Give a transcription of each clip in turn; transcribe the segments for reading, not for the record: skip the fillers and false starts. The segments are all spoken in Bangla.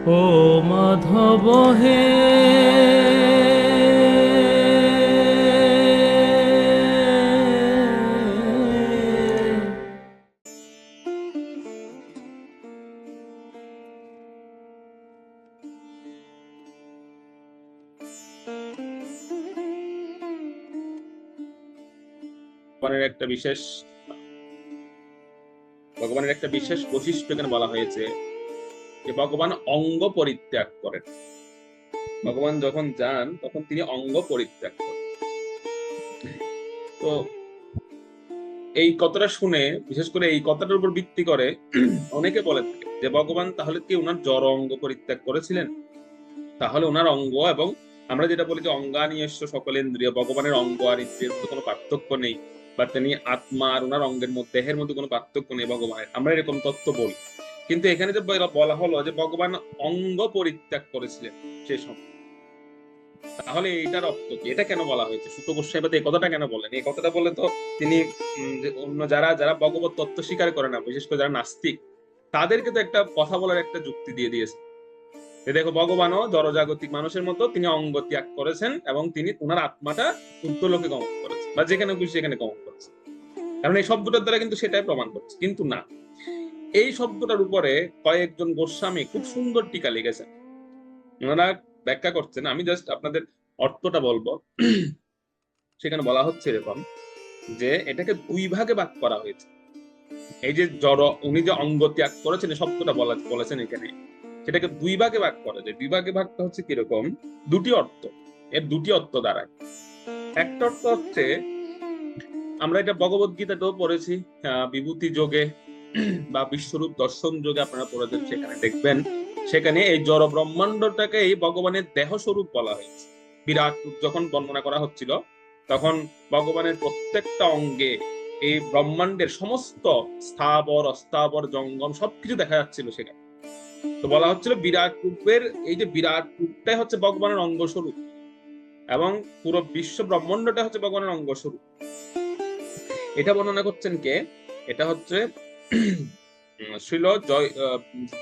ও মাধব হে, ভগবানের একটা বিশেষ ভগবানের একটা বিশেষ বৈশিষ্ট্য এখানে বলা হয়েছে যে ভগবান অঙ্গ পরিত্যাগ করেন। ভগবান যখন যান তখন তিনি অঙ্গ পরিত্যাগ করেন। তো এই কথাটা শুনে, বিশেষ করে এই কথাটার উপর ভিত্তি করে অনেকে বলে থাকে যে ভগবান তাহলে কি ওনার জড় অঙ্গ পরিত্যাগ করেছিলেন, তাহলে ওনার অঙ্গ এবং আমরা যেটা বলি যে অঙ্গানিয়স্য সকল ইন্দ্রিয়, ভগবানের অঙ্গ আর ইন্দ্রিয়ের মধ্যে কোনো পার্থক্য নেই, বা তিনি আত্মা আর ওনার অঙ্গের মধ্যে দেহের মধ্যে কোনো পার্থক্য নেই ভগবানের, আমরা এরকম তত্ত্ব বলি। কিন্তু এখানে যে বলা হলো যে ভগবান অঙ্গ পরিত্যাগ করেছিলেন সেই সময়, তাহলে এটার অর্থ কি? এটা কেন বলা হয়েছে? সুত গোস্বামী এই কথাটা কেন বলেন? এই কথাটা বলে তো তিনি যে অন্য যারা যারা ভগবত তত্ত্ব স্বীকার করে না, বিশেষ করে যারা নাস্তিক, তাদেরকে তো একটা কথা বলার একটা যুক্তি দিয়ে দিয়েছে যে দেখো ভগবানও জড়জাগতিক মানুষের মতো তিনি অঙ্গ ত্যাগ করেছেন এবং তিনি ওনার আত্মাটা ঊর্ধ্বলোকে গমন করেছেন, বা যেখানে খুশি সেখানে গমন করেছেন। কারণ এই শব্দটার দ্বারা কিন্তু সেটাই প্রমাণ করছে। কিন্তু না, এই শব্দটার উপরে কয়েকজন গোস্বামী খুব সুন্দর টিকা লিখেছেন, ওনারা ব্যাখ্যা করছেন। আমি জাস্ট আপনাদের অর্থটা বলবো। সেখানে বলা হচ্ছে এরকম যে এটাকে দুই ভাগে ভাগ করা হয়েছে। এই যে জড়, উনি যে অঙ্গ ত্যাগ করেছেন শব্দটা বলেছেন এখানে, সেটাকে দুই ভাগে ভাগ করা যায়। দুই ভাগে ভাগটা হচ্ছে কিরকম, দুটি অর্থ, এর দুটি অর্থ দাঁড়ায়। একটা অর্থ হচ্ছে, আমরা এটা ভগবত গীতাতেও পড়েছি, বিভূতি যোগে বা বিশ্বরূপ দর্শন যোগে আপনারা পড়েছেন, সেখানে দেখবেন সেখানে এই জড় ব্রহ্মাণ্ডটাকে এই ভগবানের দেহ স্বরূপ বলা হয়েছে। বিরাট রূপ যখন বর্ণনা করা হচ্ছিল তখন ভগবানের প্রত্যেকটা অঙ্গে এই ব্রহ্মাণ্ডের সমস্ত স্থাবর অস্থাবর জঙ্গম সবকিছু দেখা যাচ্ছিল সেখানে। তো বলা হচ্ছিল বিরাট রূপের এই যে বিরাট রূপটাই হচ্ছে ভগবানের অঙ্গ স্বরূপ, এবং পুরো বিশ্ব ব্রহ্মাণ্ডটা হচ্ছে ভগবানের অঙ্গ স্বরূপ। এটা বর্ণনা করছেন কে? এটা হচ্ছে শ্রীল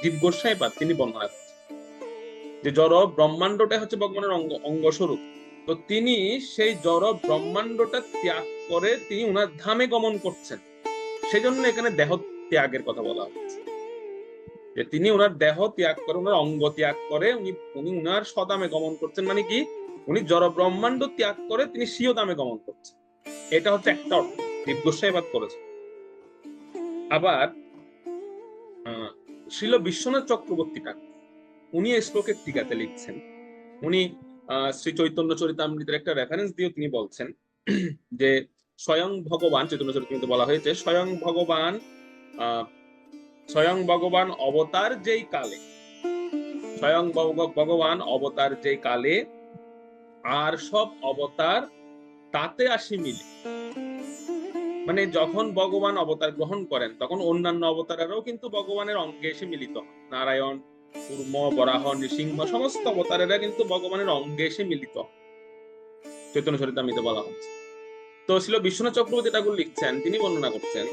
জীব গোস্বাইপাদ, তিনি বর্ণনা করছেন যে জড় ব্রহ্মাণ্ডটা হচ্ছে ভগবানের অঙ্গ স্বরূপ। তো তিনি সেই জড় ব্রহ্মাণ্ডটা ত্যাগ করে তিনি উনার ধামে গমন করছেন। সেজন্য এখানে দেহ ত্যাগের কথা বলা হচ্ছে, যে তিনি উনার দেহ ত্যাগ করে, উনার অঙ্গ ত্যাগ করে উনি উনি উনার স্বধামে গমন করছেন। মানে কি, উনি জড় ব্রহ্মাণ্ড ত্যাগ করে তিনি স্বীয় ধামে গমন করছেন। এটা হচ্ছে একটা অর্থ জীব গোস্বাইপাদ করেছে। আবার শ্রীল বিশ্বনাথ চক্রবর্তী ঠাকুর, উনি এই শ্লোকের টিকাতে লিখছেন, উনি শ্রী চৈতন্য চরিতামৃতের একটা রেফারেন্স দিয়ে তিনি বলছেন যে স্বয়ং ভগবান, চৈতন্য চরিতামৃতে বলা হয়েছে স্বয়ং ভগবান অবতার যেই কালে, স্বয়ং ভগবান অবতার যেই কালে আর সব অবতার তাতে আসি মিলে। মানে যখন ভগবান অবতার গ্রহণ করেন তখন অন্যান্য অবতারেরাও কিন্তু ভগবানের অঙ্গে এসে মিলিত হন। নারায়ণ, কূর্ম, বরাহ, নৃসিংহ সমস্ত অবতারেরা কিন্তু ভগবানের অঙ্গে এসে মিলিত হন, চৈতন্য চরিতামৃতে বলা হচ্ছে। তো ছিল বিশ্বনাথ চক্রবর্তী ঠাকুর লিখছেন, তিনি বর্ণনা করছেন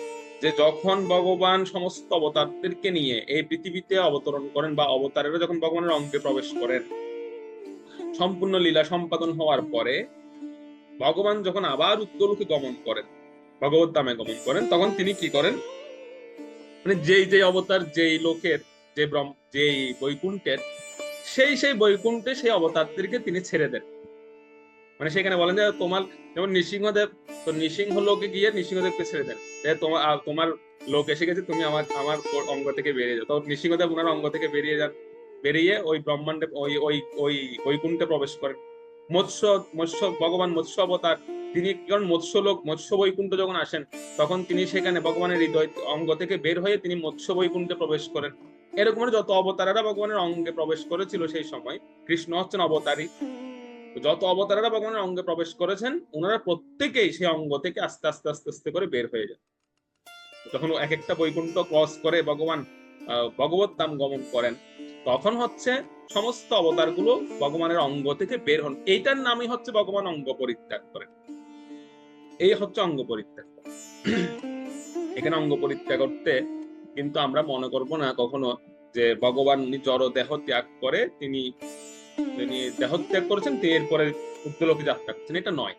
যে যখন ভগবান সমস্ত অবতারদেরকে নিয়ে এই পৃথিবীতে অবতরণ করেন, বা অবতারেরা যখন ভগবানের অঙ্গে প্রবেশ করেন, সম্পূর্ণ লীলা সম্পাদন হওয়ার পরে ভগবান যখন আবার উত্তরলোকে গমন করেন, ভগবত ধামে গমন করেন, তখন তিনি কি করেন, মানে যেই যেই অবতার যেই লোকের, যেই বৈকুণ্ঠের, সেই বৈকুণ্ঠে সেই অবতারদেরকে তিনি ছেড়ে দেন। মানে সেখানে বলেন যে তোমার যেমন নৃসিংহদেব, তো নৃসিংহ লোকে গিয়ে নৃসিংহদেবকে ছেড়ে দেন, তোমার লোক এসে গেছে, তুমি আমার আমার অঙ্গ থেকে বেরিয়ে যাও। তো নৃসিংহদেব ওনার অঙ্গ থেকে বেরিয়ে যান, বেরিয়ে ওই ব্রহ্মাণ্ডে ওই ওই ওই বৈকুণ্ঠে প্রবেশ করেন। মৎস্য মৎস্য ভগবান মৎস্য অবতার, তিনি কারণ মৎস্য লোক, মৎস্য বৈকুণ্ঠ যখন আসেন তখন তিনি সেখানে ভগবানের হৃদয় অঙ্গ থেকে বের হয়ে তিনি মৎস্য বৈকুণ্ঠে প্রবেশ করেন। এরকম যত অবতারেরা ভগবানের অঙ্গে প্রবেশ করেছিল সেই সময়, কৃষ্ণ হচ্ছেন অবতারী, যত অবতারেরা ভগবানের অঙ্গে প্রবেশ করেছেন ওনারা প্রত্যেকেই সেই অঙ্গ থেকে আস্তে আস্তে আস্তে আস্তে করে বের হয়ে যান। যখন এক একটা বৈকুণ্ঠ ক্রস করে ভগবান ভগবত ধাম গমন করেন, তখন হচ্ছে সমস্ত অবতার গুলো ভগবানের অঙ্গ থেকে বের হন। এইটার নামই হচ্ছে ভগবান অঙ্গ পরিত্যাগ করেন। এই হচ্ছে অঙ্গ পরিত্যাগ। এখানে অঙ্গ পরিত্যাগ করতে কিন্তু আমরা মনে করব না কখনো যে ভগবান উনি জড় দেহ ত্যাগ করে তিনি তিনি দেহ ত্যাগ করেছেন, তিনি এরপরে ঊর্ধ্বলোকে যাত্রা করছেন, এটা নয়।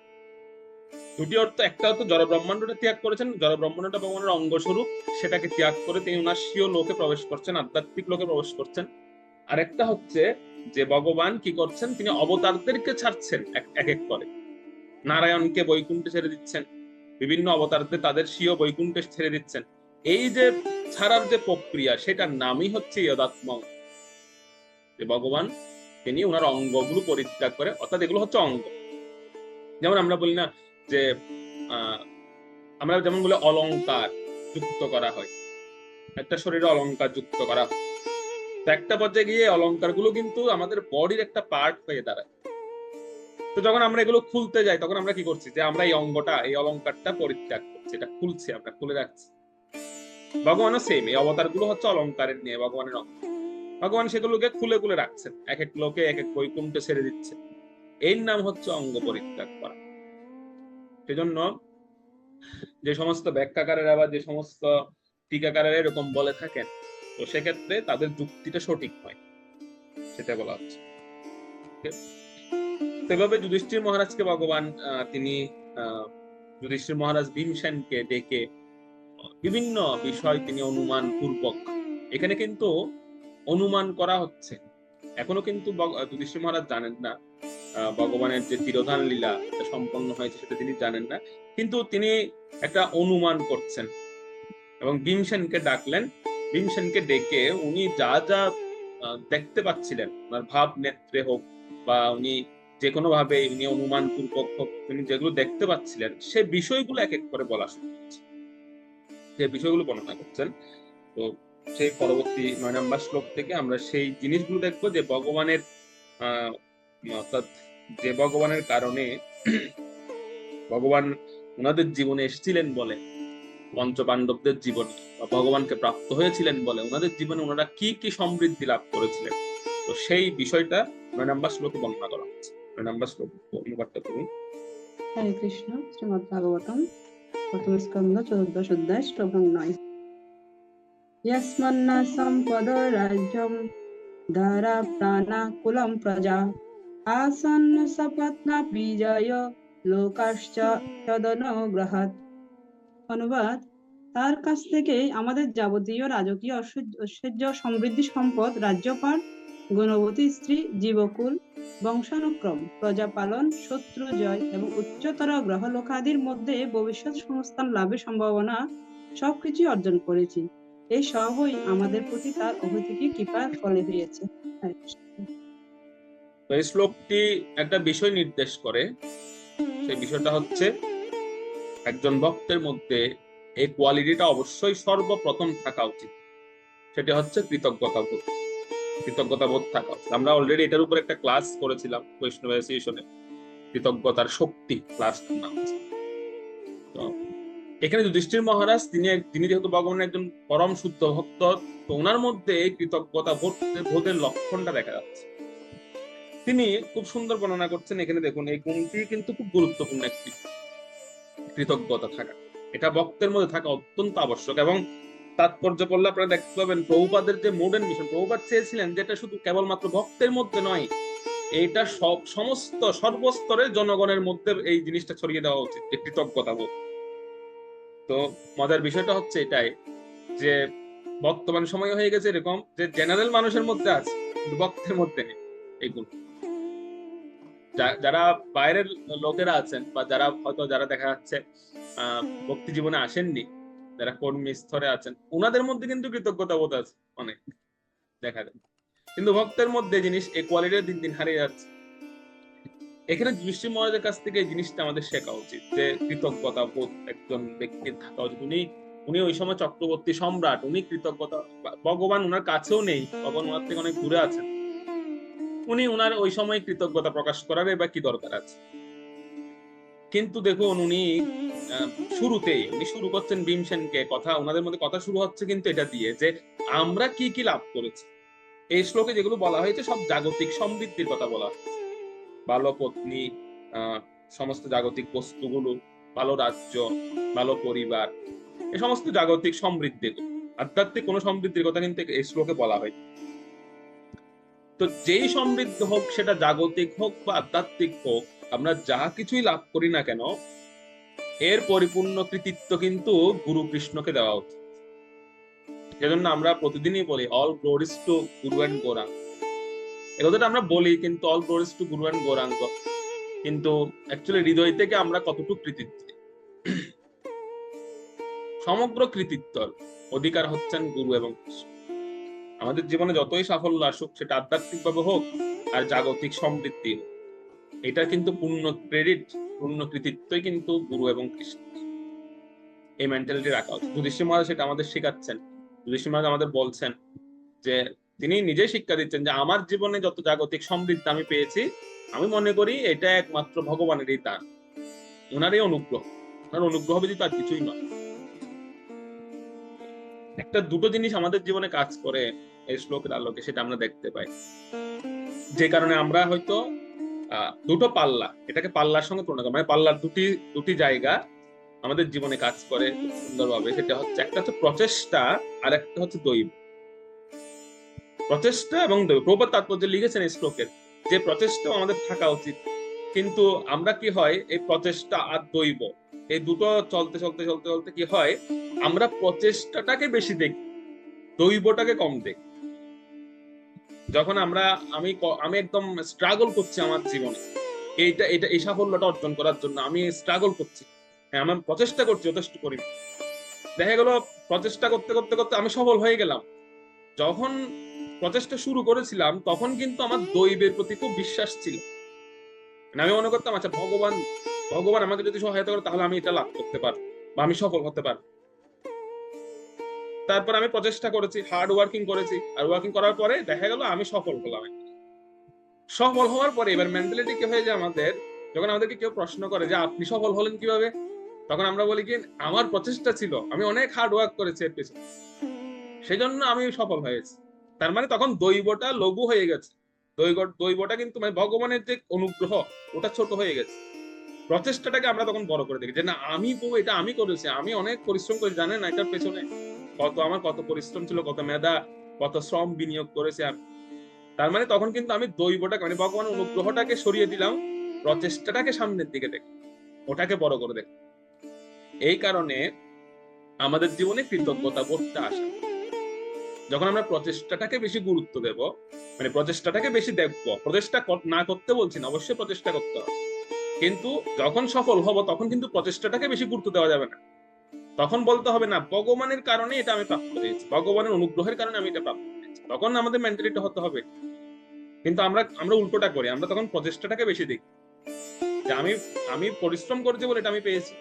দুটি অর্থ, একটা অর্থ জড় ব্রহ্মাণ্ডটা ত্যাগ করেছেন, জড় ব্রহ্মাণ্ডটা ভগবানের অঙ্গস্বরূপ, সেটাকে ত্যাগ করে তিনি উনার স্বীয় লোকে প্রবেশ করছেন, আধ্যাত্মিক লোকে প্রবেশ করছেন। আরেকটা হচ্ছে যে ভগবান কি করছেন, তিনি অবতারদেরকে ছাড়ছেন এক এক করে। নারায়ণকে বৈকুণ্ঠে ছেড়ে দিচ্ছেন, বিভিন্ন অবতারদের তাদের স্বীয় বৈকুণ্ঠে ছেড়ে দিচ্ছেন। এই যে ছাড়ার যে প্রক্রিয়া, সেটার নামই হচ্ছে ইয়দাত্ম। যে ভগবান তিনি ওনার অঙ্গগুলো পরিত্যাগ করে, অর্থাৎ এগুলো হচ্ছে অঙ্গ। যেমন আমরা বলি না যে আমরা যেমন বলে অলংকার যুক্ত করা হয়, একটা শরীরে অলংকার যুক্ত করা হয়, তো একটা পর্যায়ে গিয়ে অলংকার গুলো কিন্তু আমাদের বডির একটা পার্ট হয়ে দাঁড়ায়। তো যখন আমরা এগুলো খুলতে যাই, তখন আমরা কি করছি, যে আমরা এই অঙ্গটা, এই অলংকারটা পরিত্যাগ করছি, এটা খুলছি, আমরা খুলে রাখছি। ভগবানও সেম, এই অবতার গুলো হচ্ছে অলংকারের নিয়ে ভগবানের অঙ্গ। ভগবান সেগুলোকে খুলে খুলে রাখছেন, এক এক লোকে এক এক বৈকুণ্ঠে ছেড়ে দিচ্ছে। এর নাম হচ্ছে অঙ্গ পরিত্যাগ করা। সেজন্য যে সমস্ত ব্যাখ্যাকারেরা বা যে সমস্ত টিকাকারেরা এরকম বলে থাকেন, তো সেক্ষেত্রে তাদের যুক্তিটা সঠিক নয়, সেটা বলা হচ্ছে। সেভাবে যুধিষ্ঠির মহারাজকে ভগবান তিনি যুধিষ্ঠির মহারাজ ভীমসেনকে ডেকে বিভিন্ন বিষয় তিনি অনুমান পূর্বক, এখানে কিন্তু অনুমান করা হচ্ছে, এখনো কিন্তু যুধিষ্ঠির মহারাজ জানেন না ভগবানের যে তিরোধান লীলা সম্পন্ন হয়েছে সেটা তিনি জানেন না, কিন্তু তিনি একটা অনুমান করছেন এবং ভীমসেনকে ডাকলেন। ভীমসেনকে ডেকে উনি যা যা দেখতে পাচ্ছিলেন, ওনার ভাব নেত্রে হোক বা উনি যে কোনো ভাবে উনি অনুমান পূর্বক হোক, উনি যেগুলো দেখতে পাচ্ছিলেন সে বিষয়গুলো এক এক করে বলা শুরু করছেন, যে বিষয়গুলো বর্ণনা করছেন। তো সেই পরবর্তী 9 নম্বর শ্লোক থেকে আমরা সেই জিনিসগুলো দেখবো যে ভগবানের অর্থাৎ যে ভগবানের কারণে ভগবান ওনাদের জীবনে এসেছিলেন বলে, পঞ্চ পাণ্ডবদের জীবনে বা ভগবানকে প্রাপ্ত হয়েছিলেন বলে ওনাদের জীবনে ওনারা কি কি সমৃদ্ধি লাভ করেছিলেন, তো সেই বিষয়টা 9 নম্বর শ্লোকে বর্ণনা করা হচ্ছে। 9 নম্বর শ্লোক অনুবাদটা তুমি। হরে কৃষ্ণ। শ্রীমদ্ ভাগবতম প্রথম স্কন্ধ 14 অধ্যায় শ্লোক 9। यस्मन्न सम्पदो राज्यं धरा प्राणा कुलं प्रजा आसन्न सपत्ना বিজয় লোকাশ্চ তদনুগ্রহাৎ। অনুবাদ: তার কাছ থেকে আমাদের যাবতীয় রাজকীয় ঐশ্বর্য, সমৃদ্ধি, সম্পদ, রাজ্যপাট, গুণবতী স্ত্রী, জীবকুল, বংশানুক্রম, প্রজাপালন, শত্রু জয় এবং উচ্চতর গ্রহ লোকাদির মধ্যে ভবিষ্যৎ সংস্থান লাভের সম্ভাবনা সবকিছু অর্জন করেছি। এই সবই আমাদের প্রতি তার অহৈতুকী কৃপার ফলে হয়েছে। তো এই শ্লোকটি একটা বিষয় নির্দেশ করে, সেই বিষয়টা হচ্ছে একজন ভক্তের মধ্যে এই কোয়ালিটিটা অবশ্যই সর্বপ্রথম থাকা উচিত, সেটা হচ্ছে কৃতজ্ঞতা বোধ। কৃতজ্ঞতা বোধ থাকা উচিত। আমরা অলরেডি এটার উপর একটা ক্লাস করেছিলাম বৈষ্ণব অ্যাসোসিয়েশনে, কৃতজ্ঞতার শক্তি ক্লাস নাম। তো এখানে যুধিষ্ঠির মহারাজ তিনি যেহেতু ভগবানের একজন পরম শুদ্ধ ভক্ত, তো ওনার মধ্যে এই কৃতজ্ঞতা বোধের লক্ষণটা দেখা যাচ্ছে। তিনি খুব সুন্দর বর্ণনা করছেন এখানে, দেখুন এই গুণটি কিন্তু খুব গুরুত্বপূর্ণ একটি, কৃতজ্ঞতা থাকা, এটা ভক্তের মধ্যে থাকা অত্যন্ত আবশ্যক। এবং তাৎপর্য পড়লে আপনারা দেখতে পাবেন প্রভুপাদের যে মডার্ন মিশন, প্রভুপাদ চেয়েছিলেন যেটা শুধু কেবলমাত্র ভক্তের মধ্যে নয়, এইটা সমস্ত সর্বস্তরের জনগণের মধ্যে এই জিনিসটা ছড়িয়ে দেওয়া উচিত, যে কৃতজ্ঞতা বোধ। তো মজার বিষয়টা হচ্ছে এটাই যে বর্তমান সময় হয়ে গেছে এরকম যে জেনারেল মানুষের মধ্যে আছে কিন্তু ভক্তের মধ্যে নেই এইগুলো। যারা বাইরের লোকেরা আছেন বা যারা হয়তো যারা দেখা যাচ্ছে ভক্তি জীবনে আসেননি, যারা কর্মী স্তরে আছেন, ওনাদের মধ্যে কিন্তু কৃতজ্ঞতা বোধ আছে অনেক দেখা যায়, কিন্তু ভক্তের মধ্যে জিনিস এই কোয়ালিটি দিন দিন হারিয়ে যাচ্ছে। এখানে যুধিষ্ঠির মহারাজের কাছ থেকে এই জিনিসটা আমাদের শেখা উচিত যে কৃতজ্ঞতা বোধ একজন ব্যক্তির থাকা উচিত। উনি ওই সময় চক্রবর্তী সম্রাট, উনি কৃতজ্ঞতা, ভগবান ওনার কাছেও নেই, ভগবান ওনার থেকে অনেক দূরে আছেন, উনি ওনার ওই সময় কৃতজ্ঞতা প্রকাশ করার বা কি দরকার আছে। কিন্তু দেখুন উনি শুরুতেই উনি শুরু করছেন ভীমসেনকে, কথা ওনাদের মধ্যে কথা শুরু হচ্ছে কিন্তু এটা দিয়ে যে আমরা কি কি লাভ করেছি। এই শ্লোকে যেগুলো বলা হয়েছে সব জাগতিক সমৃদ্ধির কথা বলা হয়েছে, ভালো পত্নী, সমস্ত জাগতিক বস্তুগুলো, ভালো রাজ্য, ভালো পরিবার, এই সমস্ত জাগতিক সমৃদ্ধি। আধ্যাত্মিক কোনো সমৃদ্ধির কথা কিন্তু এই শ্লোকে বলা হয়। তো যেই সমৃদ্ধ হোক, সেটা জাগতিক হোক বা আধ্যাত্মিক হোক, আমরা যা কিছুই লাভ করি না কেন, এর পরিপূর্ণ কৃতিত্ব কিন্তু গুরু কৃষ্ণকে দেওয়া উচিত। সেজন্য আমরা প্রতিদিনই বলি all glories two Guru and Gauranga. এ কথাটা আমরা বলি, কিন্তু all glories two Guru and Gauranga, কিন্তু অ্যাকচুয়ালি হৃদয় থেকে আমরা কতটুকু কৃতিত্ব? সমগ্র কৃতিত্বর অধিকার হচ্ছেন গুরু এবং কৃষ্ণ। আমাদের জীবনে যতই সাফল্য আসুক, সেটা আধ্যাত্মিক ভাবে হোক আর জাগতিক সমৃদ্ধি হোক, এটা কিন্তু পূর্ণ ক্রেডিট, পূর্ণ কৃতিত্বই কিন্তু গুরু এবং কৃষ্ণ। এই মেন্টালিটি রাখা উচিত। যুধিষ্ঠির মহারাজ সেটা আমাদের শেখাচ্ছেন। যুধিষ্ঠির মহারাজ আমাদের বলছেন যে তিনি নিজেই শিক্ষা দিচ্ছেন যে আমার জীবনে যত জাগতিক সমৃদ্ধি আমি পেয়েছি, আমি মনে করি এটা একমাত্র ভগবানেরই দান, ওনারই অনুগ্রহ। ওনার অনুগ্রহ ব্যতীত আর কিছুই নয়। একটা দুটো জিনিস আমাদের জীবনে কাজ করে এই শ্লোকের আলোকে, সেটা আমরা দেখতে পাই। যে কারণে আমরা হয়তো দুটো পাল্লা, এটাকে পাল্লার সঙ্গে তুলনা করি, মানে পাল্লার দুটি জায়গা আমাদের জীবনে কাজ করে সুন্দরভাবে। সেটা হচ্ছে, একটা হচ্ছে প্রচেষ্টা, আর একটা হচ্ছে দৈব। প্রচেষ্টা এবং দৈব, প্রভুপাদ তাৎপর্য লিখেছেন এই শ্লোকের যে প্রচেষ্টা আমাদের থাকা উচিত, কিন্তু আমরা কি হয়, এই প্রচেষ্টা আর দৈব এই দুটো চলতে চলতে চলতে চলতে কি হয়, আমরা প্রচেষ্টাটাকে বেশি দেখি, দৈবটাকে কম দেখি। যখন আমি একদম স্ট্রাগল করছি আমার জীবনে, এই সাফল্যটা অর্জন করার জন্য আমি স্ট্রাগল করছি, হ্যাঁ আমি প্রচেষ্টা করছি, যথেষ্ট করি, দেখা গেল প্রচেষ্টা করতে করতে করতে আমি সফল হয়ে গেলাম। যখন প্রচেষ্টা শুরু করেছিলাম, তখন কিন্তু আমার দৈবের প্রতি খুব বিশ্বাস ছিল। আমি মনে করতাম, আচ্ছা ভগবান আমাকে যদি সহায়তা করে, তাহলে আমি এটা লাভ করতে পারবো বা আমি সফল হতে পারবো। তারপর আমি প্রচেষ্টা করেছি, হার্ড ওয়ার্কিং করেছি, আর ওয়ার্কিং করার পরে দেখা গেল আমি সফল হলাম। সফল হওয়ার পরে এবার মেন্টালিটি কি হয়ে যায় আমাদের, যখন আমাদেরকে কেউ প্রশ্ন করে যে আপনি সফল হলেন কিভাবে, তখন আমরা বলি কি, আমার প্রচেষ্টা ছিল, আমি অনেক হার্ড ওয়ার্ক করেছি এর পেছনে, সেই জন্য আমি সফল হয়েছি। তার মানে তখন দৈবটা লঘু হয়ে গেছে। দৈবটা কিন্তু মানে ভগবানের যে অনুগ্রহ, ওটা ছোট হয়ে গেছে। প্রচেষ্টাটাকে আমরা তখন বড় করে দেখি যে না, আমি এটা আমি করেছি, আমি অনেক পরিশ্রম করেছি, জানেন না এটার পেছনে কত পরিশ্রম ছিল, কত মেধা, কত শ্রম বিনিয়োগ করেছি আমি। তার মানে তখন কিন্তু আমি দৈবটাকে, মানে ভগবানের অনুগ্রহটাকে সরিয়ে দিলাম, প্রচেষ্টাটাকে সামনের দিকে দেখ, ওটাকে বড় করে দেখ। এই কারণে আমাদের জীবনে কৃতজ্ঞতা বোধটা আসে। যখন আমরা প্রচেষ্টাটাকে বেশি গুরুত্ব দেব, মানে প্রচেষ্টাটাকে বেশি দেখবো, প্রচেষ্টা না করতে বলছি না, অবশ্যই প্রচেষ্টা করতে হবে, কিন্তু যখন সফল হব তখন কিন্তু প্রচেষ্টাটাকে বেশি গুরুত্ব দেওয়া যাবে না। তখন বলতে হবে না, ভগবানের কারণে এটা আমি প্রাপ্ত হয়েছি, ভগবানের অনুগ্রহের কারণে আমি এটা প্রাপ্ত হয়েছি, তখন আমাদের মেন্টালিটি হতে হবে। কিন্তু আমরা উল্টোটা করি, আমরা তখন প্রচেষ্টাটাকে বেশি দেখি যে আমি পরিশ্রম করেছি বলে এটা আমি পেয়েছি।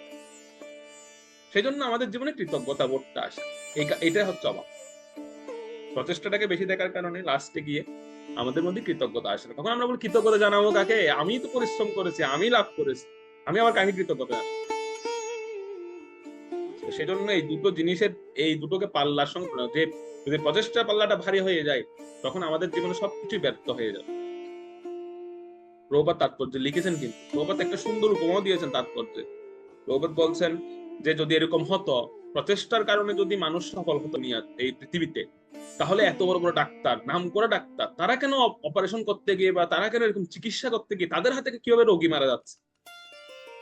সেই জন্য আমাদের জীবনে কৃতজ্ঞতা বোধটা আসে। এটা হচ্ছে অভাব। প্রচেষ্টাটাকে বেশি দেখার কারণে লাস্টে গিয়ে আমাদের মধ্যে কৃতজ্ঞতা আসে না। তখন আমরা বলি কৃতজ্ঞতা জানাবো কাকে, আমি তো পরিশ্রম করেছি, আমি লাভ করেছি, আমি আবার কাকে কৃতজ্ঞতা জানাবো? সেজন্য এই দুটোকে পাল্লার সঙ্গে, যে যদি প্রচেষ্টা পাল্লাটা ভারী হয়ে যায়, তখন আমাদের জীবনে সবকিছু ব্যর্থ হয়ে যাবে। প্রভুপাদ তাৎপর্য লিখেছেন, কিন্তু প্রভুপাদ একটা সুন্দর উপমাও দিয়েছেন তাৎপর্যে। প্রভুপাদ বলছেন যে যদি এরকম হতো, প্রচেষ্টার কারণে যদি মানুষ সফল হতো নিয়ে এই পৃথিবীতে, তাহলে এত বড় বড় ডাক্তার, নাম করা ডাক্তার, তারা কেন অপারেশন করতে গিয়ে বা তারা কেন এরকম চিকিৎসা করতে গিয়ে তাদের হাতে কিভাবে রোগী মারা যাচ্ছে?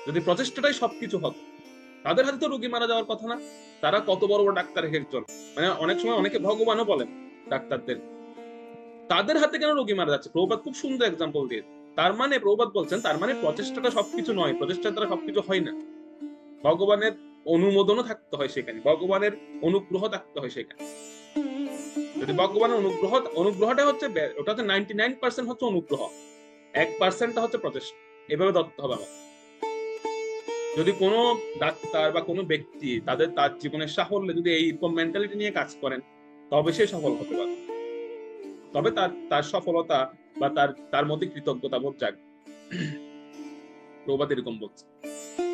যদি প্রচেষ্টাটাই সবকিছু হতো, তাদের হাতে তো রোগী মারা যাওয়ার কথা না। তারা কত বড় বড় ডাক্তার একজন, মানে অনেক সময় অনেকে ভগবানও বলেন ডাক্তারদের, তাদের হাতে কেন রোগী মারা যাচ্ছে? প্রভুপাদ খুব সুন্দর এক্সাম্পল দিয়ে, তার মানে প্রভুপাদ বলছেন, তার মানে প্রচেষ্টাটা সবকিছু নয়, প্রচেষ্টার দ্বারা সবকিছু হয় না। ভগবানের অনুমোদনও থাকতে হয় সেখানে, ভগবানের অনুগ্রহ থাকতে হয় সেখানে। যদি ভগবানের অনুগ্রহটা হচ্ছে, ওটা হচ্ছে 99% হচ্ছে অনুগ্রহ, 1% হচ্ছে প্রচেষ্টা। এভাবে ধরতে হবে আমার। যদি কোনো ডাক্তার বা কোনো ব্যক্তি তার জীবনের সাফল্যে যদি এইরকম মেন্টালিটি নিয়ে কাজ করেন, তবে সে সফল হতে পারে, তবে তার সফলতা বা তার মধ্যে কৃতজ্ঞতা বোধ জাগবে। প্রভুপাদ এরকম বলছে।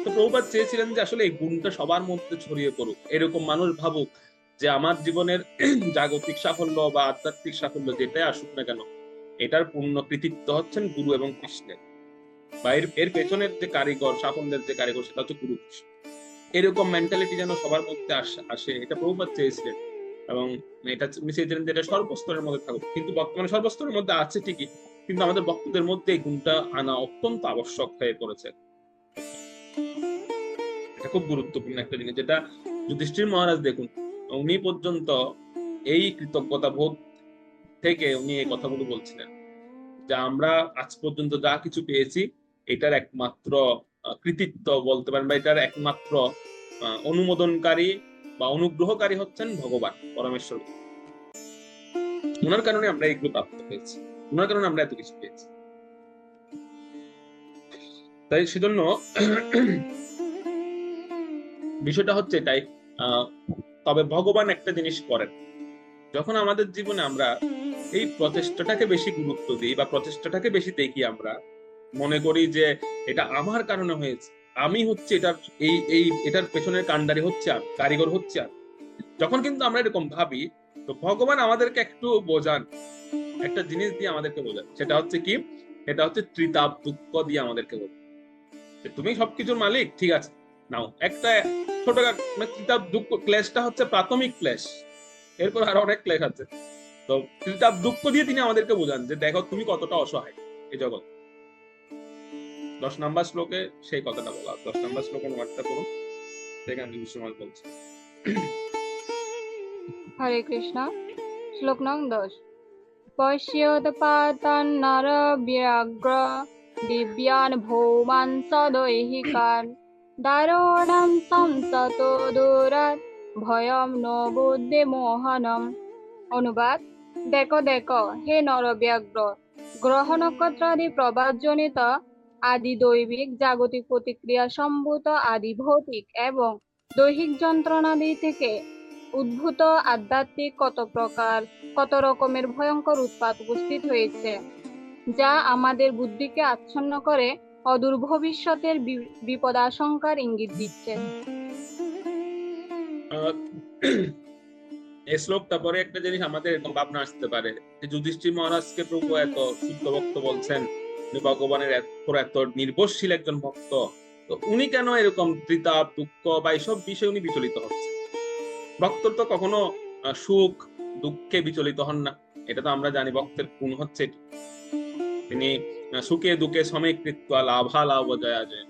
তো প্রভুপাদ চেয়েছিলেন যে আসলে এই গুণটা সবার মধ্যে ছড়িয়ে পড়ুক, এরকম মানুষ ভাবুক যে আমার জীবনের জাগতিক সাফল্য বা আধ্যাত্মিক সাফল্য যেটাই আসুক না কেন, এটার পূর্ণ কৃতিত্ব হচ্ছেন গুরু এবং কৃষ্ণের, বা এর পেছনের যে কারিগর, সাফল্যের যে কারিগর, সেটা হচ্ছে গুরু কৃষ্ণ। এরকম মেন্টালিটি যেন সবার মধ্যে আসে, এটা প্রভুপাদ চেয়েছিলেন। এবং এটা উনি চেয়েছিলেন যে এটা সর্বস্তরের মধ্যে থাকুক, কিন্তু বর্তমানে সর্বস্তরের মধ্যে আছে ঠিকই, কিন্তু আমাদের ভক্তদের মধ্যে এই গুণটা আনা অত্যন্ত আবশ্যক হয়ে পড়েছে। এটা খুব গুরুত্বপূর্ণ একটা জিনিস, যেটা যুধিষ্ঠির মহারাজ দেখুন, উনি পর্যন্ত এই কৃতজ্ঞতা বোধ থেকে উনি এই কথাগুলো বলছিলেন যে আমরা আজ পর্যন্ত যা কিছু পেয়েছি এটার একমাত্র কৃতিত্ব বলতে পারেন, বা এটার একমাত্র অনুমোদনকারী বা অনুগ্রহকারী হচ্ছেন ভগবান পরমেশ্বর। ওনার কারণে আমরা এগুলো প্রাপ্ত হয়েছি, ওনার কারণে আমরা এত কিছু পেয়েছি। তাই সেজন্য বিষয়টা হচ্ছে এটাই। তবে ভগবান একটা জিনিস করেন, যখন আমাদের জীবনে আমরা এই প্রচেষ্টাটাকে বেশি গুরুত্ব দিই বা প্রচেষ্টাটাকে বেশি দেখি, আমরা মনে করি যে এটা আমার কারণে হয়েছে, আমি হচ্ছে এটার এটার পেছনের কাণ্ডারি হচ্ছে আমি, কারিগর হচ্ছে আমি, যখন কিন্তু আমরা এরকম ভাবি, তো ভগবান আমাদেরকে একটু বোঝান, একটা জিনিস দিয়ে আমাদেরকে বোঝান, সেটা হচ্ছে কি, এটা হচ্ছে ত্রিতাপ দুঃখ দিয়ে আমাদেরকে বোঝান। তুমি সবকিছুর মালিক, ঠিক আছে, নাও একটা ছোট ত্রিতাপ দুঃখ। ক্লেশটা হচ্ছে প্রাথমিক ক্লেশ, এরপর আরো অনেক ক্লেশ আছে। তো ত্রিতাপ দুঃখ দিয়ে তিনি আমাদেরকে বোঝান যে দেখো তুমি কতটা অসহায় এই জগৎ। 10 নম্বর শ্লোকে সেই কথাটা বলা। 10 নম্বর শ্লোক অনুবাদটা করুন, সেখানে বিশ্বনাথ বলছে। হরে কৃষ্ণ। শ্লোক নং 10। পশ্যতপাতান্নর বিরাগ্র দিব্যান ভৌমান সদৈহিকান দারুণাম সংসত দূরাৎ ভয়ম ন বুদ্ধি মোহনম। অনুবাদ: দেখো দেখো হে নরব্যাঘ্র, গ্রহ নক্ষত্রাদি প্রবাদজনিত আদি দৈবিক জাগতিক প্রতিক্রিয়া সম্ভূত আদি ভৌতিক এবং দৈহিক যন্ত্রণাদি থেকে উদ্ভূত আধ্যাত্মিক কত রকমের ভয়ঙ্কর উৎপাত উপস্থিত হয়েছে, যা আমাদের বুদ্ধিকে আচ্ছন্ন করে অদূর ভবিষ্যতের বিপদাশঙ্কার ইঙ্গিত দিচ্ছে। এই শ্লোকটা পরে একটা জিনিস আমাদের এরকম ভাবনা আসতে পারে যে যুধিষ্ঠির মহারাজকে প্রভু এত শুদ্ধ ভক্ত বলছেন, ভগবানের এত নির্ভরশীল একজন ভক্ত, তো উনি কেন এরকম ত্রিতাপ দুঃখ বা এইসব বিষয়ে উনি বিচলিত হচ্ছে? ভক্তর তো কখনো সুখ দুঃখে বিচলিত হন না, এটা তো আমরা জানি, ভক্তের গুণ হচ্ছে এটি। তিনি সুখে দুঃখে সমীকৃত লাভা লাভ জয়া জয়,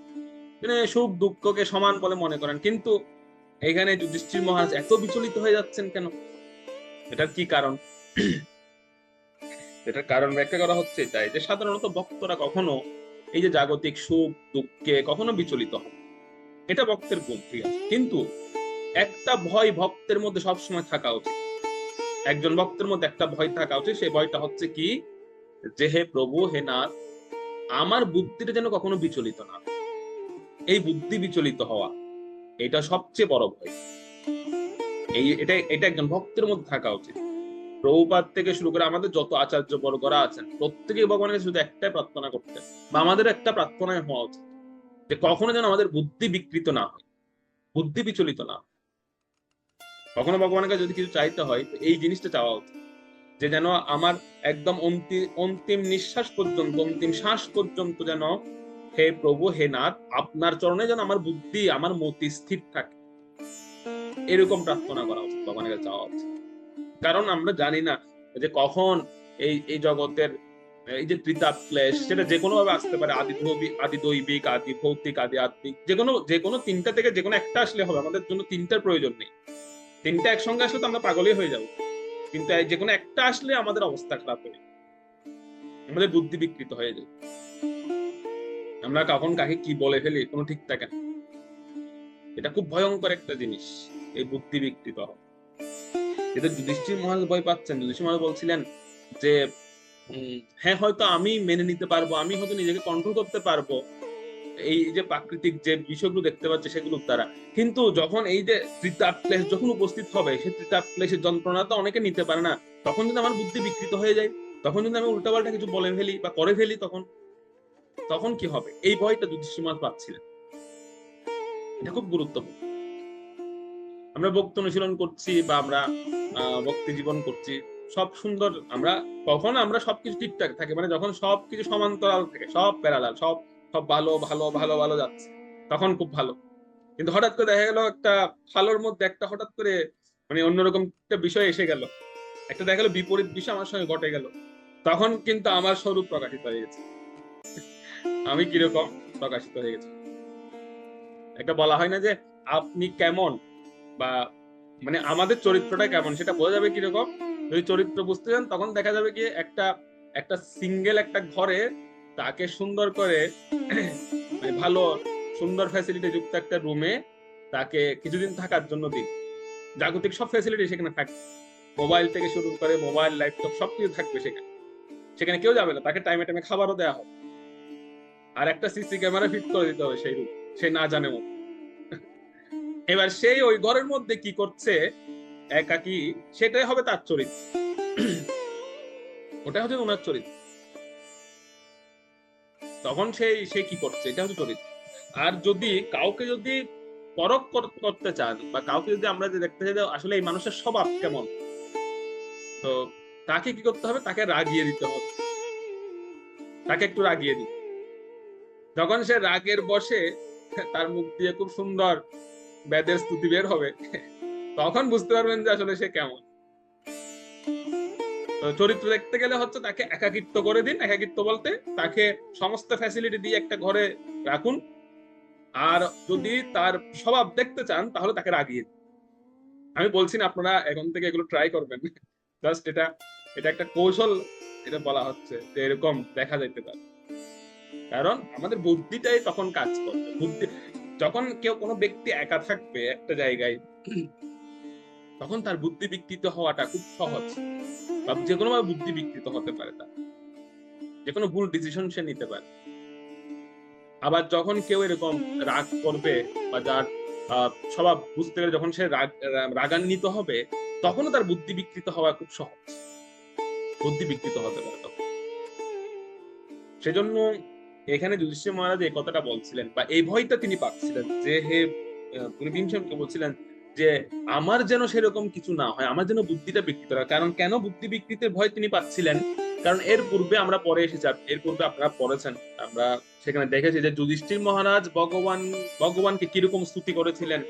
তিনি সুখ দুঃখকে সমান বলে মনে করেন। কিন্তু এখানে যুধিষ্ঠির মহারাজ এত বিচলিত হয়ে যাচ্ছেন কেন? এটার কি কারণ? এটার কারণ ব্যাখ্যা করা হচ্ছে এটাই যে সাধারণত ভক্তরা কখনো এই যে জাগতিক সুখ দুঃখে কখনো বিচলিত হন, এটা ভক্তের গুণ, ঠিক আছে, কিন্তু একটা ভয় ভক্তের মধ্যে সবসময় থাকা উচিত। একজন ভক্তের মধ্যে একটা ভয় থাকা উচিত, সেই ভয়টা হচ্ছে কি, যে হে প্রভু, হে নাথ, আমার বুদ্ধিটা যেন কখনো বিচলিত না। এই বুদ্ধি বিচলিত হওয়া, এটা সবচেয়ে বড় ভয়। এটা একজন ভক্তের মধ্যে থাকা উচিত। প্রভুপাদ থেকে শুরু করে আমাদের যত আচার্য বর্গরা আছেন, প্রত্যেকে ভগবানের শুধু একটাই প্রার্থনা করতেন, বা আমাদের একটা প্রার্থনায় হওয়া উচিত, যে কখনো যেন আমাদের বুদ্ধি বিকৃত না হয়, বুদ্ধি বিচলিত না। কখনো ভগবানের কাছে যদি কিছু চাইতে হয়, তো এই জিনিসটা চাওয়া উচিত, যে যেন আমার একদম অন্তিম নিঃশ্বাস পর্যন্ত, অন্তিম শ্বাস পর্যন্ত যেন হে প্রভু, হে নাথ, আপনার চরণে যেন আমার বুদ্ধি, আমার মতি স্থির থাকে, এরকম প্রার্থনা করা উচিত, ভগবানের কাছে চাওয়া উচিত। কারণ আমরা জানি না যে কখন এই জগতের এই যে ত্রিতাপ ক্লেশ, সেটা যে কোনো ভাবে আসতে পারে, আদি দৈবিক, আদি ভৌতিক, আদি আত্মিক, যে কোনো তিনটা থেকে যে কোনো একটা আসলে হবে। আমাদের জন্য তিনটার প্রয়োজন নেই, তিনটা একসঙ্গে আসলে তো আমরা পাগলই হয়ে যাবো, কিন্তু যে কোনো একটা আসলে আমাদের অবস্থা খারাপ হয়ে যায়, আমাদের বুদ্ধি বিকৃত হয়ে যায়, আমরা কখন কাকে কি বলে ফেলি কোনো ঠিক থাকে না। এটা খুব ভয়ঙ্কর একটা জিনিস, এই বুদ্ধি বিকৃত হওয়া। যেটা যুধিষ্ঠির মহারাজ ভয় পাচ্ছেন, যুধিষ্ঠির মহারাজ বলছিলেন যে হ্যাঁ, হয়তো আমি মেনে নিতে পারবো, আমি হয়তো নিজেকে কন্ট্রোল করতে পারবো এই যে প্রাকৃতিক যে বিষয়গুলো দেখতে পাচ্ছে সেগুলোর দ্বারা, কিন্তু যখন এই যে ত্রিতাপ ক্লেশ যখন উপস্থিত হবে, সেই ত্রিতাপ ক্লেশের যন্ত্রণা তো অনেকে নিতে পারে না, তখন যদি আমার বুদ্ধি বিকৃত হয়ে যায়, তখন যদি আমি উল্টাপাল্টা কিছু বলে ফেলি বা করে ফেলি, তখন কি হবে? এই ভয়টা যুধিষ্ঠির মহারাজ পাচ্ছিলেন। এটা খুব গুরুত্বপূর্ণ। আমরা ভক্তি অনুশীলন করছি বা আমরা ভক্তি জীবন করছি, সব সুন্দর, আমরা সবকিছু ঠিকঠাক থাকে, মানে যখন সবকিছু সমান্তরাল থাকে, সব প্যারালাল, সব সব ভালো ভালো ভালো ভালো যাচ্ছে, তখন খুব ভালো। কিন্তু হঠাৎ করে দেখা গেল একটা ভালোর মধ্যে একটা হঠাৎ করে মানে অন্যরকম একটা বিষয় এসে গেল, একটা দেখা গেল বিপরীত বিষয় আমার সঙ্গে ঘটে গেল, তখন কিন্তু আমার স্বরূপ প্রকাশিত হয়ে গেছে, আমি কিরকম প্রকাশিত হয়ে গেছে। একটা বলা হয় না যে আপনি কেমন, বা মানে আমাদের চরিত্রটা কেমন সেটা বোঝা যাবে কিরকম, যদি চরিত্র বুঝতে চান তখন দেখা যাবে কি একটা একটা সিঙ্গেল একটা ঘরে তাকে সুন্দর করে মানে ভালো সুন্দর ফ্যাসিলিটি যুক্ত একটা রুমে তাকে কিছুদিন থাকার জন্য দিন, জাগতিক সব ফ্যাসিলিটি সেখানে থাকবে, মোবাইল থেকে শুরু করে মোবাইল ল্যাপটপ সবকিছু থাকবে সেখানে, সেখানে কেউ যাবে না, তাকে টাইমে টাইমে খাবারও দেওয়া হবে, আর একটা সিসি ক্যামেরা ফিট করে দিতে হবে সেই রুম, সে না জানে মতো। এবার সেই ওই ঘরের মধ্যে কি করছে একাকি, সেটাই হবে তার চরিত্র, ওটা হচ্ছে ওনার চরিত্র, তখন সে কি করছে এটা হচ্ছে চরিত্র। আর যদি কাউকে যদি পরখ করতে চান, বা কাউকে যদি আমরা যে দেখতে চাই যে আসলে এই মানুষের স্বভাব কেমন, তো তাকে কি করতে হবে, তাকে রাগিয়ে দিতে হবে, তাকে একটু রাগিয়ে দিই, যখন সে রাগের বশে তার মুখ দিয়ে খুব সুন্দর বেদের স্তুতি বের হবে, তখন বুঝতে পারবেন যে আসলে সে কেমন। তো চরিত্র দেখতে গেলে হচ্ছে তাকে একাকিত্ব করে দিন, একাকিত্ব বলতে তাকে সমস্ত ফ্যাসিলিটি দিয়ে একটা ঘরে রাখুন, আর যদি তার স্বভাব দেখতে চান তাহলে তাকে রাগিয়ে দিন। আমি বলছি না আপনারা এখন থেকে এগুলো ট্রাই করবেন, জাস্ট এটা এটা একটা কৌশল, এটা বলা হচ্ছে যে এরকম দেখা যাইতে পারে, কারণ আমাদের বুদ্ধিটাই তখন কাজ করবে। বুদ্ধি যখন কেউ কোনো ব্যক্তি একা থাকবে একটা জায়গায়, তখন তার বুদ্ধি বিকৃত হওয়াটা খুব সহজ, বা যে কোনো ভাবে বুদ্ধি বিকৃত হতে পারে, তার যে কোনো ভুল ডিসিশন সে নিতে পারে। আবার যখন কেউ এরকম রাগ করবে, বা যার স্বভাব বুঝতে গেলে যখন সে রাগান্বিত হবে, তখনও তার বুদ্ধি বিকৃত হওয়া খুব সহজ, বুদ্ধি বিকৃত হতে পারে তখন। সেজন্য এখানে যুধিষ্ঠির মহারাজ এই কথাটা বলছিলেন, বা এই ভয়টা তিনি পাচ্ছিলেন যে হে তিনি ভীমসেনকে বলছিলেন যে আমার যেন সেরকম কিছু না হয়, আমার যেন বুদ্ধিটা বিকৃত হয়। কারণ কেন বুদ্ধি বিকৃতির ভয় তিনি পাচ্ছিলেন, কারণ এর পূর্বে আমরা পরে এসেছি, এর পূর্বে আপনারা পড়েছেন, আমরা সেখানে দেখেছি যে যুধিষ্ঠির মহারাজ ভগবানকে কিরকম স্তুতি করেছিলেন,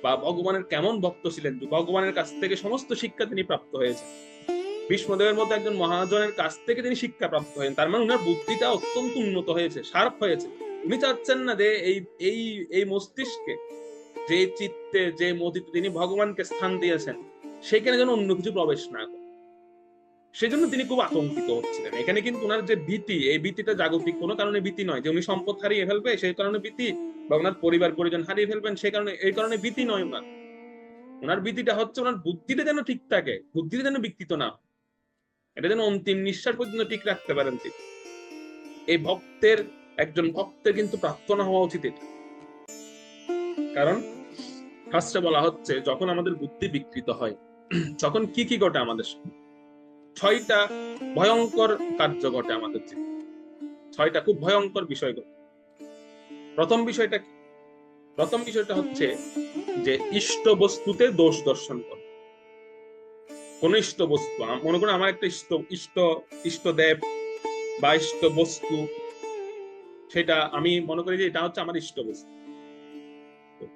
বা ভগবানের কেমন ভক্ত ছিলেন, ভগবানের কাছ থেকে সমস্ত শিক্ষা তিনি প্রাপ্ত হয়েছেন, ভীষ্মদেবের মতো একজন মহাজনের কাছ থেকে তিনি শিক্ষা প্রাপ্ত হয়েছেন, তার মানে উনার বুদ্ধিটা অত্যন্ত উন্নত হয়েছে, শার্প হয়েছে। উনি চাচ্ছেন না যে এই এই এই মস্তিষ্কে, যে চিত্তে, যে মতিতে তিনি ভগবানকে স্থান দিয়েছেন, সেখানে যেন অন্য কিছু প্রবেশ না করে, সেজন্য তিনি খুব আতঙ্কিত হচ্ছিলেন। এখানে কিন্তু ওনার যে ভীতি, এই ভীতিটা জাগতিক কোনো কারণে ভীতি নয়, যে উনি সম্পদ হারিয়ে ফেলবে সেই কারণে ভীতি, বা ওনার পরিবার পরিজন হারিয়ে ফেলবেন সেই কারণে, এই কারণে ভীতি নয় ওনার। ওনার ভীতিটা হচ্ছে ওনার বুদ্ধিটা যেন ঠিক থাকে, বুদ্ধিটা যেন বিকৃত না, এটা যেন অন্তিম নিঃশ্বাস পর্যন্ত ঠিক রাখতে পারেন তিনি। এই ভক্তের, একজন ভক্তের কিন্তু প্রার্থনা হওয়া উচিত এটা। কারণ শাস্ত্রে বলা হচ্ছে যখন আমাদের বুদ্ধি বিকৃত হয়, তখন কি কি ঘটে আমাদের সঙ্গে, 6টা ভয়ঙ্কর কার্য ঘটে আমাদের জীবনে, 6টা খুব ভয়ঙ্কর বিষয় ঘটে। প্রথম বিষয়টা কি? প্রথম বিষয়টা হচ্ছে যে ইষ্ট বস্তুতে দোষ দর্শন করা। কোন ইষ্ট বস্তু, মনে করুন আমার একটা ইষ্ট দেব বা ইষ্ট বস্তু, সেটা আমি মনে করি যে এটা হচ্ছে আমার ইষ্ট বস্তু।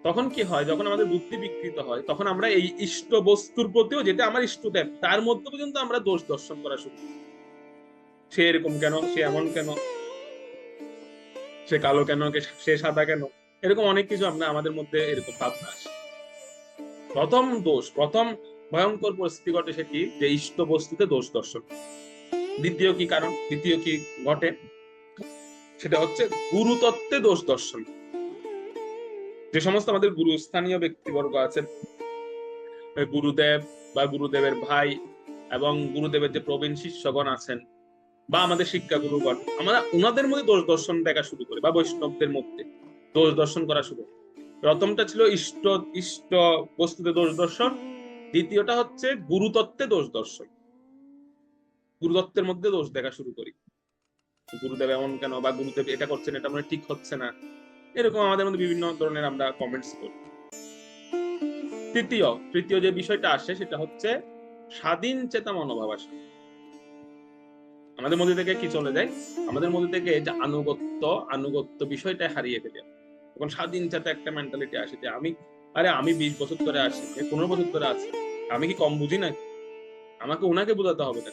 তখন কি হয়, যখন আমাদের বুদ্ধি বিকৃত হয়, তখন আমরা এই ইষ্ট বস্তুর প্রতিও, যেটা আমার ইষ্টদেব, তার মধ্যে পর্যন্ত আমরা দোষ দর্শন করা শুরু করি। সে এরকম কেন, সে এমন কেন, সে কালো কেন, সে সাদা কেন, এরকম অনেক কিছু আমরা আমাদের মধ্যে এরকম ভাবনা আসে। প্রথম দোষ, প্রথম ভয়ঙ্কর পরিস্থিতি ঘটে সেটি যে ইষ্ট বস্তুতে দোষ দর্শন। দ্বিতীয় কি কারণ, দ্বিতীয় কি ঘটে, সেটা হচ্ছে গুরুতত্ত্বে দোষ দর্শন। যে সমস্ত আমাদের গুরুস্থানীয় ব্যক্তিবর্গ আছেন, গুরুদেব বা গুরুদেবের ভাই এবং গুরুদেবের যে প্রবীণ শিষ্যগণ আছেন, বা আমাদের শিক্ষা গুরুগণ, আমরা ওনাদের মধ্যে দোষ দর্শন দেখা শুরু করি, বা বৈষ্ণবদের মধ্যে দোষ দর্শন করা শুরু করি। প্রথমটা ছিল ইষ্ট বস্তুতে দোষ দর্শন, দ্বিতীয়টা হচ্ছে গুরুতত্ত্বে দোষ দর্শন। গুরুতত্ত্বের মধ্যে দোষ দেখা শুরু করি, গুরুদেব এমন কেন, বা গুরুদেব এটা করছেন, এটা মনে ঠিক হচ্ছে না, এরকম আমাদের মধ্যে বিভিন্ন ধরনের আমরা কমেন্টস করি। তৃতীয় যে বিষয়টা আসে সেটা হচ্ছে স্বাধীন চেতা মনোভাব আসে। আমাদের মধ্যে থেকে কি চলে যায়, আমাদের মধ্যে থেকে যে আনুগত্য বিষয়টা হারিয়ে ফেলে, তখন স্বাধীন চেতা একটা মেন্টালিটি আসে যে আমি 20 বছর ধরে আছি, 15 বছর ধরে আছি, আমি কি কম বুঝি না? আমাকে ওনাকে বোঝাতে হবে না?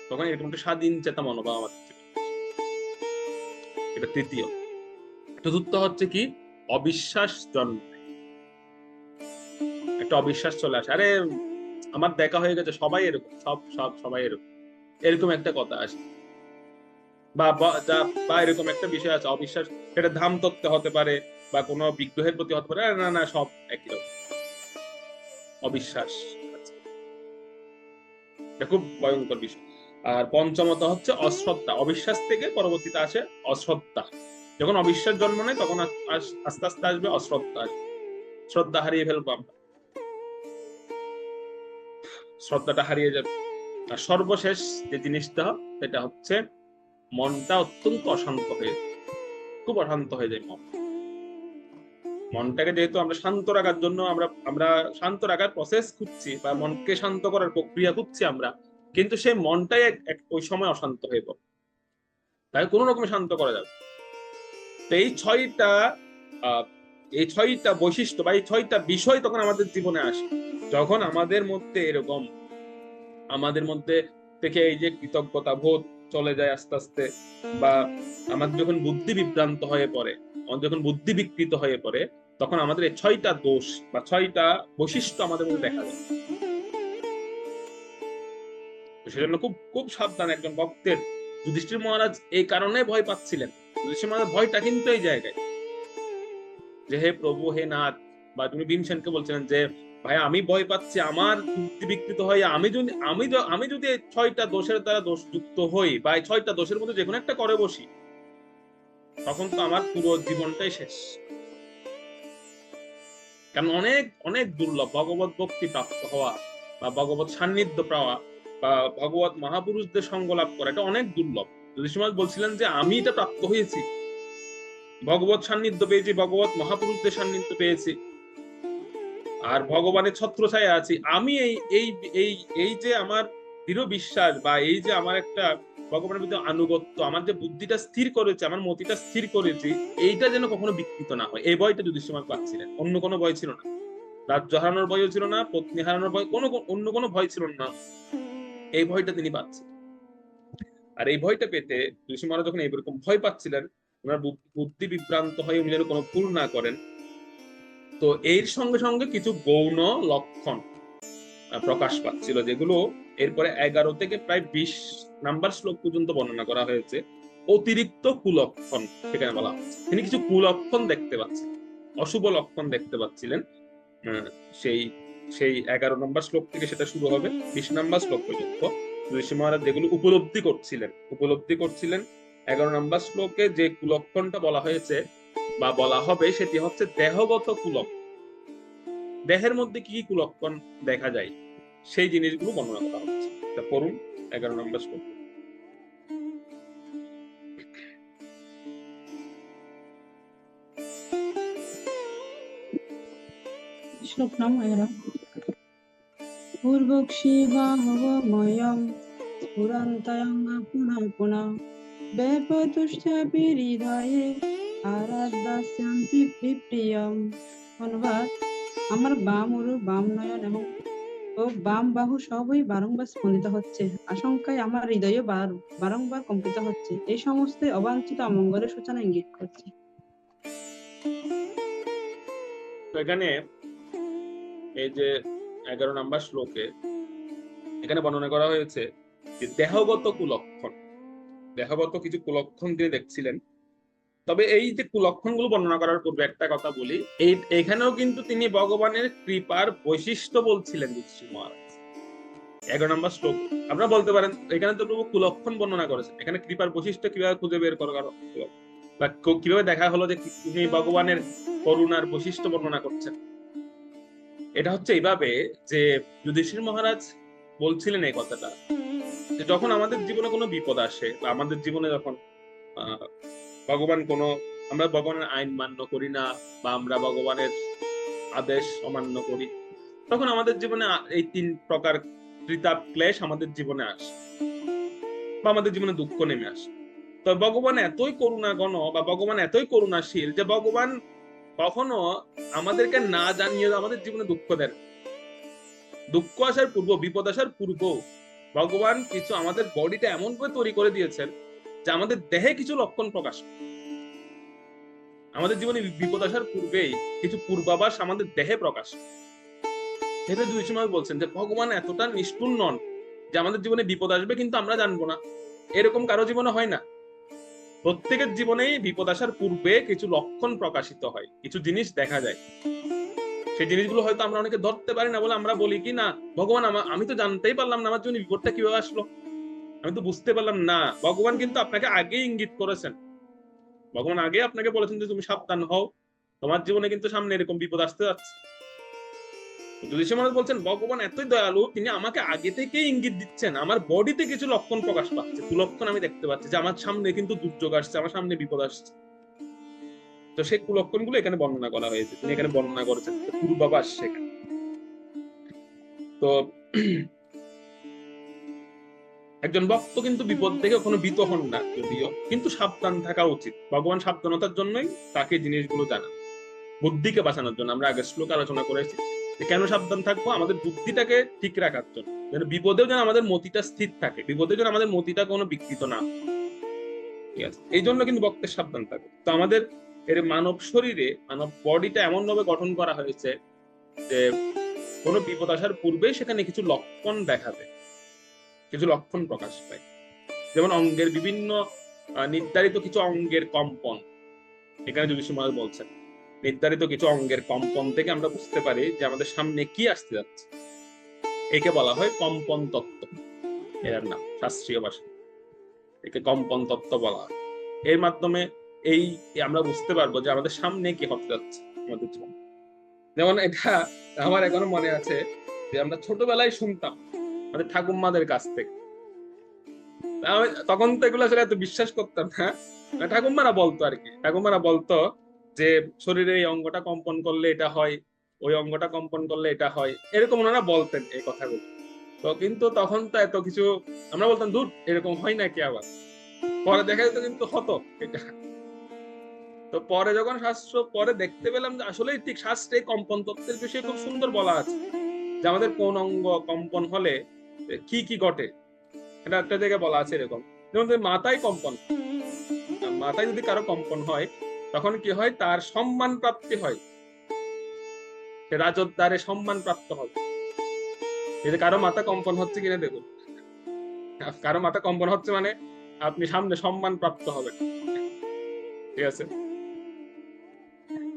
তখন এরকম একটা স্বাধীন চেতা মনোভাব আমাদের জীবনে আসে। এটা তৃতীয়। চতুর্থ হচ্ছে কি, অবিশ্বাস জন্ম। একটা অবিশ্বাস চলে আসে, আরে আমার দেখা হয়ে গেছে, সবাই এরকম, সবাই এরকম, এরকম একটা কথা আসে। বা এরকম একটা বিষয় আছে, অবিশ্বাস, এটা ধাম তত্ত্ব হতে পারে বা কোনো বিগ্রহের প্রতি হতে পারে, না না সব একই রকম অবিশ্বাস আছে। এটা খুব ভয়ঙ্কর বিষয়। আর পঞ্চমত হচ্ছে অশ্রদ্ধা। অবিশ্বাস থেকে পরবর্তীতে আসে অশ্রদ্ধা। যখন অবিশ্বাস জন্ম নেয় তখন আস্তে আস্তে আসবে অশ্রদ্ধা, শ্রদ্ধা হারিয়ে ফেলবো আমরা, শ্রদ্ধাটা হারিয়ে যাবে। আর সর্বশেষ যে জিনিসটা, সেটা হচ্ছে মনটা অত্যন্ত অশান্ত হয়ে যায়, খুব অশান্ত হয়ে যায় মন। মনটাকে যেহেতু আমরা শান্ত রাখার জন্য আমরা শান্ত রাখার প্রসেস খুঁজছি বা মনকে শান্ত করার প্রক্রিয়া খুঁজছি আমরা, কিন্তু সেই মনটাই ওই সময় অশান্ত হয়ে পড়ে, তাই কোনো রকমে শান্ত করা যাবে। তো এই ছয়টা বৈশিষ্ট্য বা এই ছয়টা বিষয় তখন আমাদের জীবনে আসে, যখন আমাদের মধ্যে এরকম, আমাদের মধ্যে থেকে এই যে কৃতজ্ঞতা বোধ চলে যায় আস্তে আস্তে, বা আমাদের যখন বুদ্ধি বিভ্রান্ত হয়ে পড়ে, আমাদের যখন বুদ্ধি বিকৃত হয়ে পড়ে, তখন আমাদের এই ছয়টা দোষ বা ছয়টা বৈশিষ্ট্য আমাদের মধ্যে দেখা যায়। সেজন্য খুব খুব সাবধান একজন ভক্তের। যুধিষ্ঠির মহারাজ এই কারণে ভয় পাচ্ছিলেন। যুধিষ্ঠির মহারাজ ভয়টা কিন্তু এই জায়গায়, যে হে প্রভু, হে নাথ, বা তুমি ভীমসেনকে বলছিলেন যে ভাই আমি ভয় পাচ্ছি, আমার বুদ্ধি বিকৃত হয়ে আমি যদি এই ছয়টা দোষের দ্বারা দোষযুক্ত হই বা এই ছয়টা দোষের মধ্যে যে কোনো একটা করে বসি, তখন তো আমার পুরো জীবনটাই শেষ। কারণ অনেক অনেক দুর্লভ ভগবত ভক্তি প্রাপ্ত হওয়া বা ভগবত সান্নিধ্য পাওয়া বা ভগবত মহাপুরুষদের সঙ্গ লাভ করা, এটা অনেক দুর্লভ। যুধিষ্ঠির মহারাজ বলছিলেন যে আমি এটা প্রাপ্ত হয়েছি, ভগবত সান্নিধ্য পেয়েছি, ভগবত মহাপুরুষদের সান্নিধ্য পেয়েছি, আর ভগবানের ছত্রছায়া আছি। আমি এই এই এই এই যে আমার দৃঢ় বিশ্বাস বা এই যে আমার একটা ভগবানের প্রতি আনুগত্য, আমার যে বুদ্ধিটা স্থির করেছে, আমার মতিটা স্থির করেছি, এইটা যেন কখনো বিকৃত না হয়, এই ভয়টা যুধিষ্ঠির মহারাজ পাচ্ছিলেন। অন্য কোনো ভয় ছিল না, রাজ্য হারানোর ভয়ও ছিল না, পত্নী হারানোর ভয়, অন্য কোনো ভয় ছিল না, এই ভয়টা তিনি পাচ্ছেন। আর এই ভয়টা পেতে যুধিষ্ঠির মহারাজ যখন এইরকম ভয় পাচ্ছিলেন, ওনার বুদ্ধি বিভ্রান্ত হয়ে উনি যেন কোনো ভুল না করেন, তো এর সঙ্গে সঙ্গে কিছু গৌণ লক্ষণ প্রকাশ পাচ্ছিল, যেগুলো এরপরে 11 থেকে প্রায় 20 নাম্বার শ্লোক পর্যন্ত বর্ণনা করা হয়েছে। অতিরিক্ত কুলক্ষণ সেখানে বলা হচ্ছে, তিনি কিছু কুলক্ষণ দেখতে পাচ্ছেন, অশুভ লক্ষণ দেখতে পাচ্ছিলেন। সেই সেই 11 নম্বর শ্লোক থেকে সেটা শুরু হবে 20 নাম্বার শ্লোক পর্যন্ত ঋষি মহারাজ যেগুলো উপলব্ধি করছিলেন। 11 নম্বর শ্লোকে যে কুলক্ষণটা বলা হয়েছে বা বলা হবে, সেটি হচ্ছে দেহগত কুলক্ষণ। দেহের মধ্যে কি কি কুলক্ষণ দেখা যায়, সেই জিনিসগুলো বর্ণনা করা হচ্ছে। পড়ুন 11 নম্বর শ্লোক। শ্লোক নাম 11। পূর্বক্ষী বাহবময়ম স্ফুরন্তয়ং পুনঃ পুনঃ ব্যাপতুষ্টাপি হৃদয়ে আরাধ্যাস্যন্তি প্রিয়ম। অনুবাদ: আমার বাম উরু, বাম নয়ন এবং বাম বাহু সবই বারংবার স্পন্দিত হচ্ছে, আশঙ্কায় আমার হৃদয়ও বারংবার কম্পিত হচ্ছে। এই সমস্ত অবাঞ্ছিত অমঙ্গলের সূচনা ইঙ্গিত করছে। তো এখানে এই যে 11 নম্বর শ্লোকে এখানে বর্ণনা করা হয়েছে যে দেহগত কুলক্ষণ, দেহগত কিছু কুলক্ষণ তিনি দেখছিলেন। তবে এই যে কুলক্ষণগুলো বর্ণনা করার পূর্বে একটা কথা বলি, এখানেও কিন্তু তিনি ভগবানের কৃপার বৈশিষ্ট্য বলছিলেন যুধিষ্ঠির মহারাজ। 11 নম্বর শ্লোক আপনারা বলতে পারেন এখানে তো প্রভু কুলক্ষণ বর্ণনা করেছেন, এখানে কৃপার বৈশিষ্ট্য কিভাবে খুঁজে বের করা বা কিভাবে দেখা হলো যে তিনি ভগবানের করুণার বৈশিষ্ট্য বর্ণনা করছেন? এটা হচ্ছে এইভাবে যে যুধিষ্ঠির মহারাজ বলছিলেন এই কথাটা, যে যখন আমাদের জীবনে কোনো বিপদ আসে বা আমাদের জীবনে যখন ভগবান আমরা ভগবানের আইন মান্য করি না বা আমরা ভগবানের আদেশ অমান্য করি, তখন আমাদের জীবনে এই 3 প্রকার ত্রিতাপ ক্লেশ আমাদের জীবনে আসে বা আমাদের জীবনে দুঃখ নেমে আসে। তো ভগবান এতই করুণাঘন বা ভগবান এতই করুণাশীল যে ভগবান কখনো আমাদেরকে না জানিয়ে আমাদের জীবনে দুঃখ দেন। দুঃখ আসার পূর্ব, বিপদ আসার পূর্ব ভগবান কিছু আমাদের বডিটা এমন ভাবে তৈরি করে দিয়েছেন যে আমাদের দেহে কিছু লক্ষণ প্রকাশ পায়। আমাদের জীবনে বিপদ আসার পূর্বেই কিছু পূর্বাভাস আমাদের দেহে প্রকাশ পায়। এটা দুই সময় বলছেন যে ভগবান এতটা নিষ্ঠুর নন যে আমাদের জীবনে বিপদ আসবে কিন্তু আমরা জানবো না, এরকম কারো জীবনে হয় না। প্রত্যেকের জীবনেই বিপদ আসার পূর্বে কিছু লক্ষণ প্রকাশিত হয়, কিছু জিনিস দেখা যায়। সেই জিনিসগুলো হয়তো আমরা অনেকে ধরতে পারি না বলে আমরা বলি কি না, ভগবান আমি তো জানতেই পারলাম না আমার জীবনে বিপদটা কিভাবে আসলো, আমি তো বুঝতে পারলাম না। ভগবান কিন্তু আপনাকে আগেই ইঙ্গিত করেছেন, ভগবান আগে আপনাকে বলেছেন যে তুমি সাবধান হও, তোমার জীবনে কিন্তু সামনে এরকম বিপদ আসতে যাচ্ছে। যুধিষ্ঠির মহারাজ বলছেন ভগবান এতই দয়ালু, তিনি আমাকে আগে থেকেই ইঙ্গিত দিচ্ছেন, আমার বডিতে কিছু লক্ষণ প্রকাশ পাচ্ছে, কুলক্ষণ আমি দেখতে পাচ্ছি যে আমার সামনে কিন্তু দুর্যোগ আসছে, আমার সামনে বিপদ আসছে। তো সেই কুলক্ষণ গুলো এখানে বর্ণনা করা হয়েছে, তিনি এখানে বর্ণনা করেছেন পূর্বাভাস সেখানে। তো একজন ভক্ত কিন্তু বিপদ থেকে কখনো ভীত হন না, যদিও কিন্তু সাবধান থাকা উচিত। ভগবান সাবধানতার জন্যই তাকে জিনিসগুলো জানান, বুদ্ধিকে বাঁচানোর জন্য। আমরা আগে শ্লোক আলোচনা করেছি যে কেন সাবধান থাকবো, আমাদের বুদ্ধিটাকে ঠিক রাখার জন্য, যেন বিপদেও যেন আমাদের মতিটা স্থির থাকে, বিপদে যেন আমাদের মতিটা কোনো বিকৃত না। ঠিক আছে, এই জন্য কিন্তু ভক্তের সাবধান থাকে। তো আমাদের এর মানব শরীরে, মানব বডিটা এমন ভাবে গঠন করা হয়েছে যে কোনো বিপদ আসার পূর্বেই সেখানে কিছু লক্ষণ দেখা দেয়, কিছু লক্ষণ প্রকাশ পায়। যেমন অঙ্গের বিভিন্ন নির্ধারিত কিছু অঙ্গের কম্পন, এখানে যুধিষ্ঠির মহারাজ বলছেন নির্ধারিত কিছু অঙ্গের কম্পন থেকে আমরা বুঝতে পারি যে আমাদের সামনে কি আসতে যাচ্ছে। একে বলা হয় কম্পন তত্ত্ব, এর নাম শাস্ত্রীয় ভাষা, একে কম্পন তত্ত্ব বলা হয়। এর মাধ্যমে এই আমরা বুঝতে পারবো যে আমাদের সামনে কি হতে যাচ্ছে আমাদের জীবন। যেমন এটা আমার এখনো মনে আছে যে আমরা ছোটবেলায় শুনতাম আমাদের ঠাকুমাদের কাছ থেকে, তখন তো এগুলো আসলে এত বিশ্বাস করতাম না, ঠাকুমারা বলতো আর কি, ঠাকুমারা বলতো যে শরীরে এই অঙ্গটা কম্পন করলে এটা হয়, ওই অঙ্গটা কম্পন করলে এটা হয়, এরকম ওনারা বলতেন এই কথাগুলো। তো কিন্তু তখন তো এত কিছু, আমরা বলতাম দূর এরকম হয় নাকি, আবার পরে দেখা যেত কিন্তু হতো এটা। তো পরে যখন শাস্ত্র পরে দেখতে পেলাম যে আসলে ঠিক শাস্ত্রে কম্পন তত্ত্বের বিষয়ে খুব সুন্দর বলা আছে যে আমাদের কোন অঙ্গ কম্পন হলে কি কি ঘটে। এটা একটা জায়গায় বলা আছে এরকম, যেমন মাথায় কম্পন, মাথায় যদি কারো কম্পন হয় তখন কি হয়, তার সম্মান প্রাপ্তি হয়, সে রাজদ্বারে সম্মান প্রাপ্ত হবে। এই যে কারো মাথা কম্পন হচ্ছে কিনা দেখুন, কারো মাথা কম্পন হচ্ছে মানে আপনি সামনে সম্মান প্রাপ্ত হবেন। ঠিক আছে,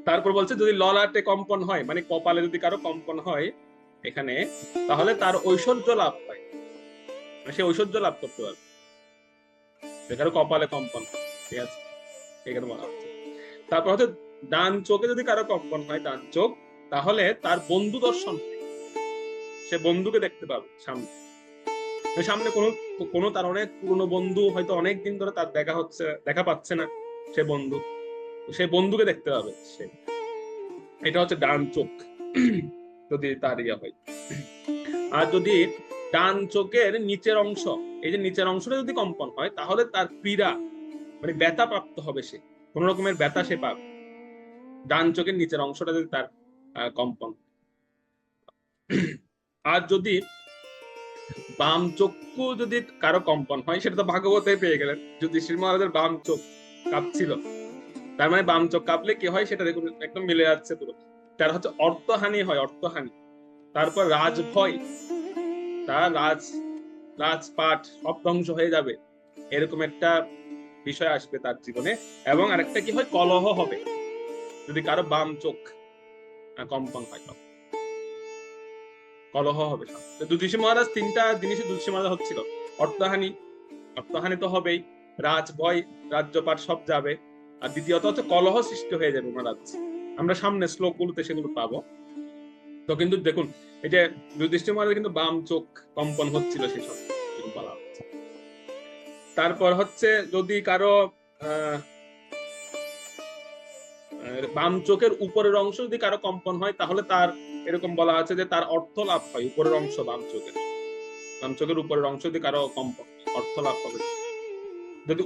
তারপর বলছে যদি ললাটে কম্পন হয় মানে কপালে যদি কারো কম্পন হয় এখানে, তাহলে তার ঐশ্বর্য লাভ হয়, সে ঐশ্বর্য লাভ করতে পারবে, কারো কপালে কম্পন। ঠিক আছে, এখানে বলা হচ্ছে। তারপর হচ্ছে ডান চোখে যদি কারো কম্পন হয়, ডান চোখ, তাহলে তার বন্ধু দর্শন, সে বন্ধুকে দেখতে পাবে সামনে, সামনে কোনো তার অনেক পুরনো বন্ধু হয়তো অনেকদিন ধরে তার দেখা পাচ্ছে না, সে বন্ধু, সে বন্ধুকে দেখতে পাবে সে। এটা হচ্ছে ডান চোখ যদি তার ইয়া হয়। আর যদি ডান চোখের নিচের অংশ, এই যে নিচের অংশটা যদি কম্পন হয় তাহলে তার পীড়া মানে ব্যথা প্রাপ্ত হবে, সে কোন রকমের ব্যথা সে পাবে, ডান চোখের নিচের অংশটা যদি তার কম্পন। আর যদি বাম চক্ষু যদি কারো কম্পন হয়, সেটা তো ভাগবতে পেয়ে গেলেন, যুধিষ্ঠির মহারাজের বাম চোখ কাঁপছিল, তার মানে বাম চোখ কাঁপলে কি হয় সেটা দেখুন একদম মিলে যাচ্ছে পুরো। তার হচ্ছে অর্থহানি হয়, অর্থহানি। তারপর রাজভয়, তার রাজপাট সব ধ্বংস হয়ে যাবে, এরকম একটা বিষয় আসবে তার জীবনে। এবং আরেকটা কি হয়, কলহ হবে যদি কারো বাম চোখ কম্পন হয়, কলহ হবে। যুধিষ্ঠির মহারাজ তিনটা জিনিসে যুধিষ্ঠির মহারাজ হচ্ছিল, অর্থহানি, অর্থহানি তো হবেই, রাজভয়, রাজ্যপাট সব যাবে, আর দ্বিতীয়ত হচ্ছে কলহ সৃষ্টি হয়ে যাবে মহারাজ। আমরা সামনে শ্লোকগুলোতে সেগুলো পাবো। তো কিন্তু দেখুন এই যে যুধিষ্ঠির মহারাজ কিন্তু বাম চোখ কম্পন হচ্ছিল সেই সব বলা হচ্ছে। তারপর হচ্ছে যদি কারো বাম চোখের উপরের অংশ যদি কারো কম্পন হয় তাহলে তার এরকম বলা আছে যে তার অর্থ লাভ হয়, উপরের অংশ বাম চোখের উপরের অংশ যদি কারো কম্পন, অর্থ লাভ হবে। যদি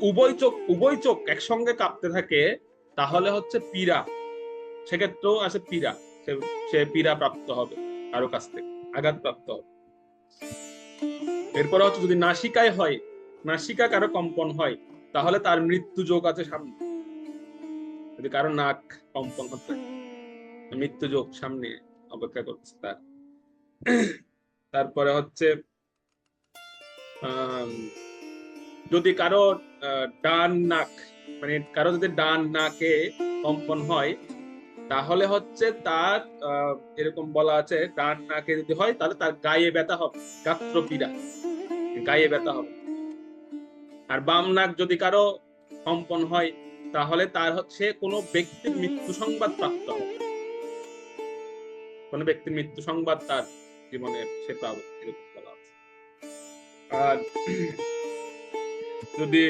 উভয় চোখ একসঙ্গে কাঁপতে থাকে তাহলে হচ্ছে পীড়া, সেক্ষেত্রেও আছে পীড়া, সে পীড়া প্রাপ্ত হবে কারো কাছ থেকে। আঘাতপ্রাপ্ত হবে। এরপরে হচ্ছে যদি নাসিকায় হয়, নাসিকা কারো কম্পন হয়, তাহলে তার মৃত্যু যোগ আছে সামনে। যদি কারো নাক কম্পন হচ্ছে, মৃত্যু যোগ সামনে অপেক্ষা করছে তার। তারপরে হচ্ছে যদি কারো ডান নাক, মানে কারো যদি ডান নাকে কম্পন হয়, তাহলে হচ্ছে তার এরকম বলা আছে, ডান নাকে যদি হয় তাহলে তার গায়ে ব্যথা হবে, গাত্রপীড়া, গায়ে ব্যথা হবে। আর বাম নাক যদি কারো কম্পন হয়, তাহলে তার হচ্ছে কোনো ব্যক্তির মৃত্যু সংবাদ প্রাপ্ত হবে, কোনো ব্যক্তির মৃত্যু সংবাদ তার জীবনে সে পাবে, এরকম বলা আছে। আর যদি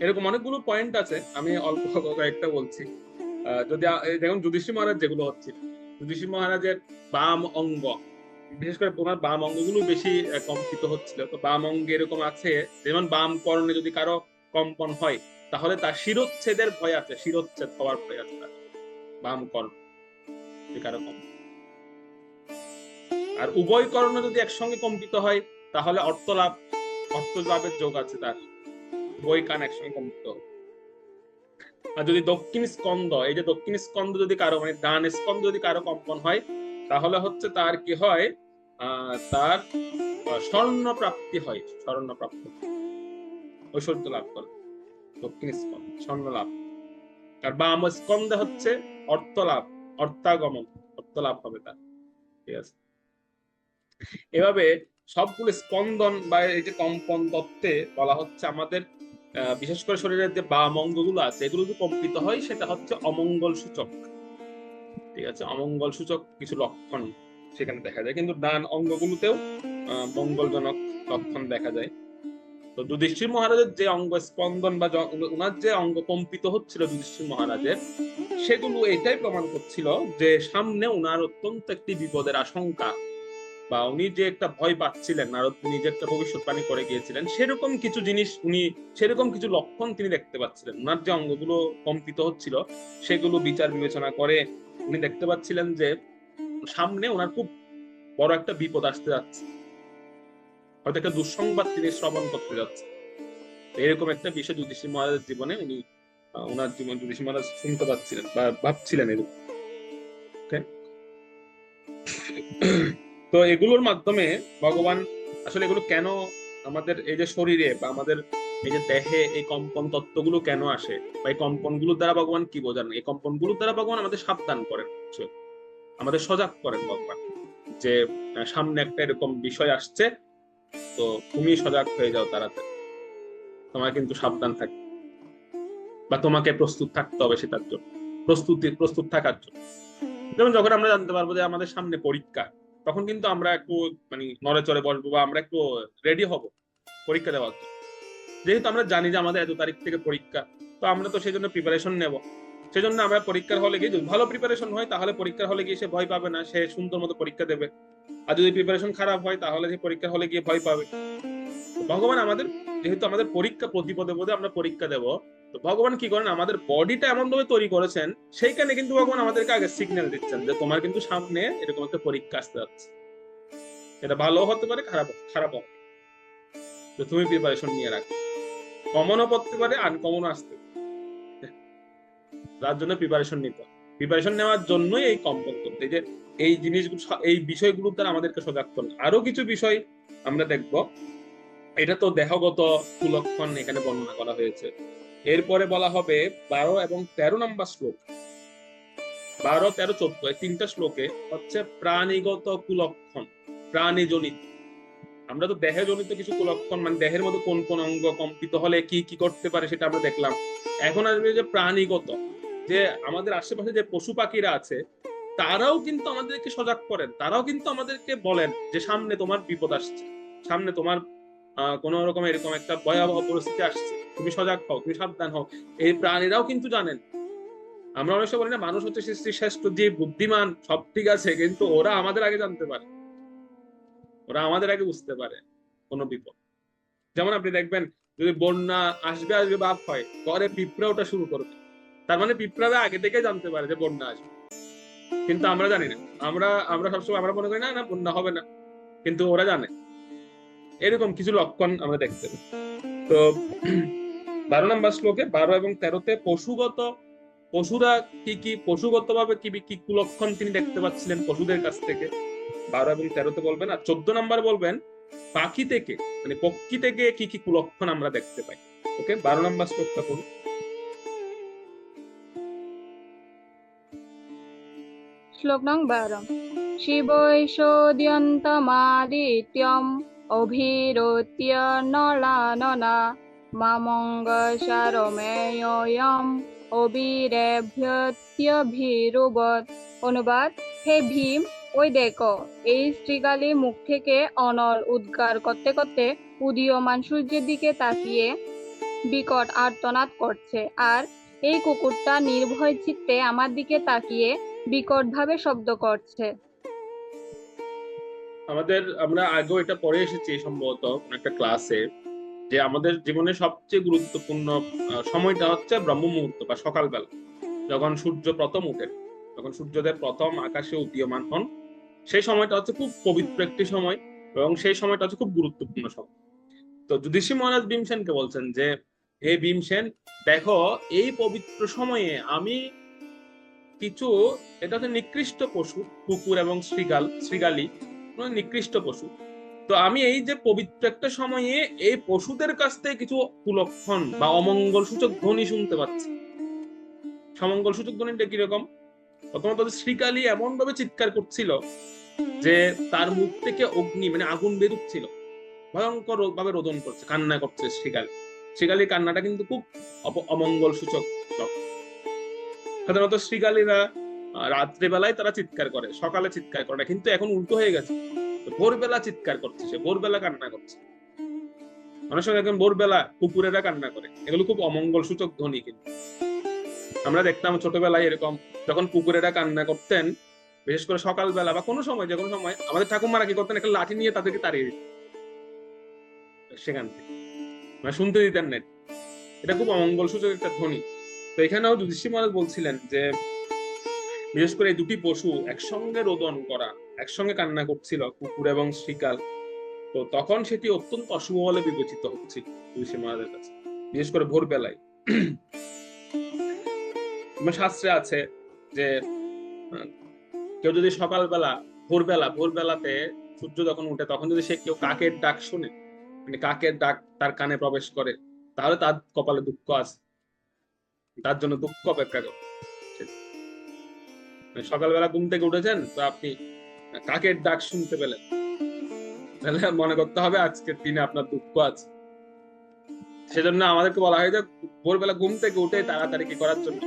এরকম অনেকগুলো পয়েন্ট আছে, আমি অল্প কয়েকটা বলছি। যদি দেখুন যুধিষ্ঠির মহারাজ যেগুলো হচ্ছে, যুধিষ্ঠির মহারাজের বাম অঙ্গ, বিশেষ করে ওনার বাম অঙ্গগুলো বেশি কম্পিত হচ্ছিল। তো বাম অঙ্গে এরকম আছে, যেমন বাম কর্ণে যদি কারো কম্পন হয়, তাহলে তার শিরোচ্ছেদের ভয় আছে, শিরোচ্ছেদ হওয়ার ভয় আছে তার বাম কর্ণ যদি কারো কম্পন। আর উভয় কর্ণ যদি একসঙ্গে কম্পিত হয়, তাহলে অর্থ লাভের যোগ আছে তার, উভয় কান একসঙ্গে কম্পিত হবে। আর যদি দক্ষিণ স্কন্দ, এই যে দক্ষিণ স্কন্দ যদি কারো, মানে ডান স্কন্দ যদি কারো কম্পন হয়, তাহলে হচ্ছে তার কি হয়, তার স্বর্ণ প্রাপ্তি হয়, স্বর্ণ প্রাপ্তি, ঐশ্বর্য লাভ করে দক্ষিণ স্কন্দ, স্বর্ণ লাভ। আর বাম স্কন্দে হচ্ছে অর্থ লাভ, অর্থাগমন, অর্থ লাভ হবে তার। ঠিক আছে, এভাবে সবগুলো স্পন্দন বা এই যে কম্পন তত্ত্বে বলা হচ্ছে আমাদের বিশেষ করে শরীরের যে বাম অঙ্গগুলো আছে, এগুলো যদি কম্পিত হয় সেটা হচ্ছে অমঙ্গল সূচক। ঠিক আছে, অমঙ্গল সূচক কিছু লক্ষণ সেখানে দেখা যায়, কিন্তু ডান অঙ্গগুলোতেও মঙ্গলজনক লক্ষণ দেখা যায়। তো যুধিষ্ঠির মহারাজের যে অঙ্গ স্পন্দন বা ওনার যে অঙ্গ কম্পিত হচ্ছিল যুধিষ্ঠির মহারাজের, সেগুলো এটাই প্রমাণ করছিল যে সামনে ওনার অত্যন্ত একটি বিপদের আশঙ্কা, বা উনি যে একটা ভয় পাচ্ছিলেন, নারদ নিজে একটা ভবিষ্যৎবাণী করে গিয়েছিলেন, সেরকম কিছু জিনিস উনি, সেরকম কিছু লক্ষণ তিনি দেখতে পাচ্ছিলেন। ওনার যে অঙ্গগুলো কম্পিত হচ্ছিল, সেগুলো বিচার বিবেচনা করে উনি দেখতে পাচ্ছিলেন যে সামনে ওনার খুব বড় একটা বিপদ আসতে যাচ্ছে, হয়তো একটা দুঃসংবাদ তিনি শ্রবণ করতে যাচ্ছে। এরকম একটা বিষয় যুধিষ্ঠির মহারাজের জীবনে উনি, ওনার জীবন যুধিষ্ঠির মহারাজ শুনতে পাচ্ছিলেন বা ভাবছিলেন এরকম। তো এগুলোর মাধ্যমে ভগবান আসলে এগুলো কেন আমাদের এই যে শরীরে বা আমাদের এই যে দেহে এই কম্পন তত্ত্বগুলো কেন আসে, বা এই কম্পনগুলোর দ্বারা ভগবান কি বোঝান, এই কম্পনগুলোর দ্বারা ভগবান আমাদের সাবধান করেন, আমাদের সজাগ করেন ভগবান, যে সামনে একটা এরকম বিষয় আসছে, তো তুমি সজাগ হয়ে যাও, তাড়াতাড়ি তোমার কিন্তু সাবধান থাকবে, বা তোমাকে প্রস্তুত থাকতে হবে সেটার জন্য, প্রস্তুত থাকার জন্য। যেমন যখন আমরা জানতে পারবো যে আমাদের সামনে পরীক্ষা, তখন কিন্তু আমরা একটু মানে নড়ে চড়ে বসবো, বা আমরা একটু রেডি হব পরীক্ষা দেওয়ার জন্য। যেহেতু আমরা জানি যে আমাদের এত তারিখ থেকে পরীক্ষা, তো আমরা তো সেই জন্য প্রিপারেশন নেব। সেই জন্য আমরা পরীক্ষার হলে গিয়ে, যদি ভালো প্রিপারেশন হয় তাহলে পরীক্ষার হলে গিয়ে সে ভয় পাবে না, সে সুন্দর মতো পরীক্ষা দেবে। আর যদি প্রিপারেশন খারাপ হয় তাহলে সে পরীক্ষার হলে গিয়ে ভয় পাবে। ভগবান আমাদের, যেহেতু আমাদের পরীক্ষা প্রতিপদে পদে আমরা পরীক্ষা দেব, তো ভগবান কি করেন, আমাদের বডিটা এমন ভাবে তৈরি করেছেন, সেইখানে কিন্তু ভগবান আমাদেরকে আগে সিগন্যাল দিচ্ছেন যে তোমার কিন্তু সামনে এরকম একটা পরীক্ষা আসতে যাচ্ছে, এটা ভালো হতে পারে, খারাপ হবে, তো তুমি প্রিপারেশন নিয়ে রাখো। কমনও পড়তে পারে, আনকমনও আসতে পারে, তার জন্য প্রিপারেশন নিতে হবে। প্রিপারেশন নেওয়ার জন্যই এই কম্পন করতে, যে এই জিনিসগুলো, এই বিষয়গুলোর দ্বারা আমাদেরকে সজাগ করেন। আরো কিছু বিষয় আমরা দেখবো, এটা তো দেহগত কুলক্ষণ এখানে বর্ণনা করা হয়েছে। এরপরে বলা হবে 12 এবং 13 নম্বর শ্লোক, 12, 13, 14 এই তিনটা শ্লোকে হচ্ছে প্রাণীগত কুলক্ষণ, প্রাণীজনিত। আমরা তো দেহজনিত কিছু কুলক্ষণ, মানে দেহের মধ্যে কোন কোন অঙ্গ কম্পিত হলে কি কি করতে পারে সেটা আমরা দেখলাম। এখন আসবে যে প্রাণীগত, যে আমাদের আশেপাশে যে পশু পাখিরা আছে, তারাও কিন্তু আমাদেরকে সজাগ করেন, তারাও কিন্তু আমাদেরকে বলেন যে সামনে তোমার বিপদ আসছে, সামনে তোমার কোন রকম এরকম একটা ভয়াবহ পরিস্থিতি আসছে, তুমি সজাগ হও, তুমি সাবধান হও। এই প্রাণীরাও কিন্তু জানেন। আমরা অনেক সময় বলি না, মানুষ হচ্ছে সৃষ্টির শ্রেষ্ঠ, যে বুদ্ধিমান, সব ঠিক আছে, কিন্তু ওরা আমাদের আগে জানতে পারে, ওরা আমাদের আগে বুঝতে পারে কোন বিপদ। যেমন আপনি দেখবেন, যদি বন্যা আসবে ভাব হয়, পরে পিঁপড়া ওটা শুরু করবে, তার মানে পিঁপড়ারা আগে থেকে জানতে পারে যে বন্যা আসবে। কিন্তু আমরা জানি না। আমরা আমরা সবসময় আমরা মনে করি না না বন্যা হবে না, কিন্তু ওরা জানে। এরকম কিছু লক্ষণ আমরা দেখতে পাই। তো 12 নম্বর শ্লোকে 12 এবং 13-তে পশুরা কি পশুগত ভাবে কি কুলক্ষণ তিনি দেখতে পাচ্ছিলেন পশুদের কাছ থেকে 12 এবং 13-তে বলবেন। আর 14 নম্বর বলবেন পাখি থেকে, মানে পক্ষী থেকে কি কুলক্ষণ আমরা দেখতে পাই। ওকে, 12 নম্বর শ্লোকটা পড়ুন। শ্লোক নং 12। শিবৈষোদ্যন্তমাদিত্যম অভিরোত্য নলাননা মামঙ্গসারমেয়ম অবিরেভ্যত্যভিরুবৎ। অনুবাদ: হে ভীম, ওই দেখো, এই শ্রীগালী মুখ থেকে অনল উদ্গার করতে করতে উদীয়মান সূর্যের দিকে তাকিয়ে বিকট আর্তনাদ করছে, আর এই কুকুরটা নির্ভয় চিত্তে আমার দিকে তাকিয়ে বিকট ভাবে শব্দ করছে। আমরা আগেও এটা পড়ে এসেছি সম্ভবত একটা ক্লাসে, যে আমাদের জীবনের সবচেয়ে গুরুত্বপূর্ণ সময়টা হচ্ছে ব্রহ্ম মুহূর্ত বা সকালবেলা, যখন সূর্য প্রথম ওঠে, যখন সূর্যোদয় প্রথম আকাশে উদীয়মান হন। সেই সময়টা হচ্ছে খুব পবিত্র একটি সময়, এবং সেই সময়টা হচ্ছে খুব গুরুত্বপূর্ণ সময়। তো যুধিষ্ঠির মহারাজ ভীমসেনকে বলছেন যে, হে ভীমসেন, দেখো এই পবিত্র সময়ে আমি কিছু, এটা হচ্ছে নিকৃষ্ট পশু, কুকুর এবং শৃগালী নিকৃষ্ট পশু। তো আমি এই যে পবিত্র একটা সময়ে এই পশুদের কাছ থেকে কিছু কুলক্ষণ বা অমঙ্গল সূচক ধ্বনি শুনতে পাচ্ছি। সমঙ্গল সূচক ধ্বনিটা কিরকম? প্রথমত শ্রীকালী এমন ভাবে চিৎকার করছিল যে তার মুখ থেকে অগ্নি মানে আগুন বেরুচ্ছিল, ভয়ঙ্কর ভাবে রোদন করছে, কান্না করছে শ্রীকালীর কান্নাটা কিন্তু খুব অমঙ্গল সূচক। সাধারণত শ্রীকালীরা রাত্রিবেলায় তারা চিৎকার করে, সকালে চিৎকার করে না, কিন্তু এখন উল্টো হয়ে গেছে। ভোরবেলা চিৎকার করছে, সে ভোরবেলা কান্না করছে। অনেক সময় এখন ভোরবেলা কুকুরেরা কান্না করে, এগুলো খুব অমঙ্গল সূচক ধ্বনি। কিন্তু আমরা দেখতাম ছোটবেলায় এরকম, যখন কুকুরেরা কান্না করতেন, বিশেষ করে সকালবেলা বা কোনো সময়, যে কোনো সময়, আমাদের ঠাকুমারা কি করতেন, একটা লাঠি নিয়ে তাদেরকে তাড়িয়ে দিতেন সেখান থেকে, মানে শুনতে দিতেন না। এটা খুব অমঙ্গল সূচক একটা ধ্বনি। তো এখানেও যুধিষ্ঠির মহারাজ বলছিলেন যে, বিশেষ করে এই দুটি পশু একসঙ্গে রোদন করা, একসঙ্গে কান্না করছিল, কুকুর এবং শৃগাল, তো তখন সেটি অত্যন্ত অশুভ বলে বিবেচিত হচ্ছিল যুধিষ্ঠির মহারাজের কাছে, বিশেষ করে ভোরবেলায়। শাস্ত্রে আছে যে কেউ যদি সকালবেলা ভোরবেলাতে সূর্য যখন উঠে, তখন যদি সে কেউ কাকের ডাক শুনে, মানে কাকের ডাক তার কানে প্রবেশ করে, তাহলে তার কপালে দুঃখ আছে, তার জন্য দুঃখ অপেক্ষা করে। সকালবেলা ঘুম থেকে উঠেছেন, তো আপনি কাকের ডাক শুনতে পেলেন, তাহলে মনে করতে হবে আজকের দিনে আপনার দুঃখ আছে। সেজন্য আমাদেরকে বলা হয় যে ভোরবেলা ঘুম থেকে উঠে তাড়াতাড়ি কি করার জন্য,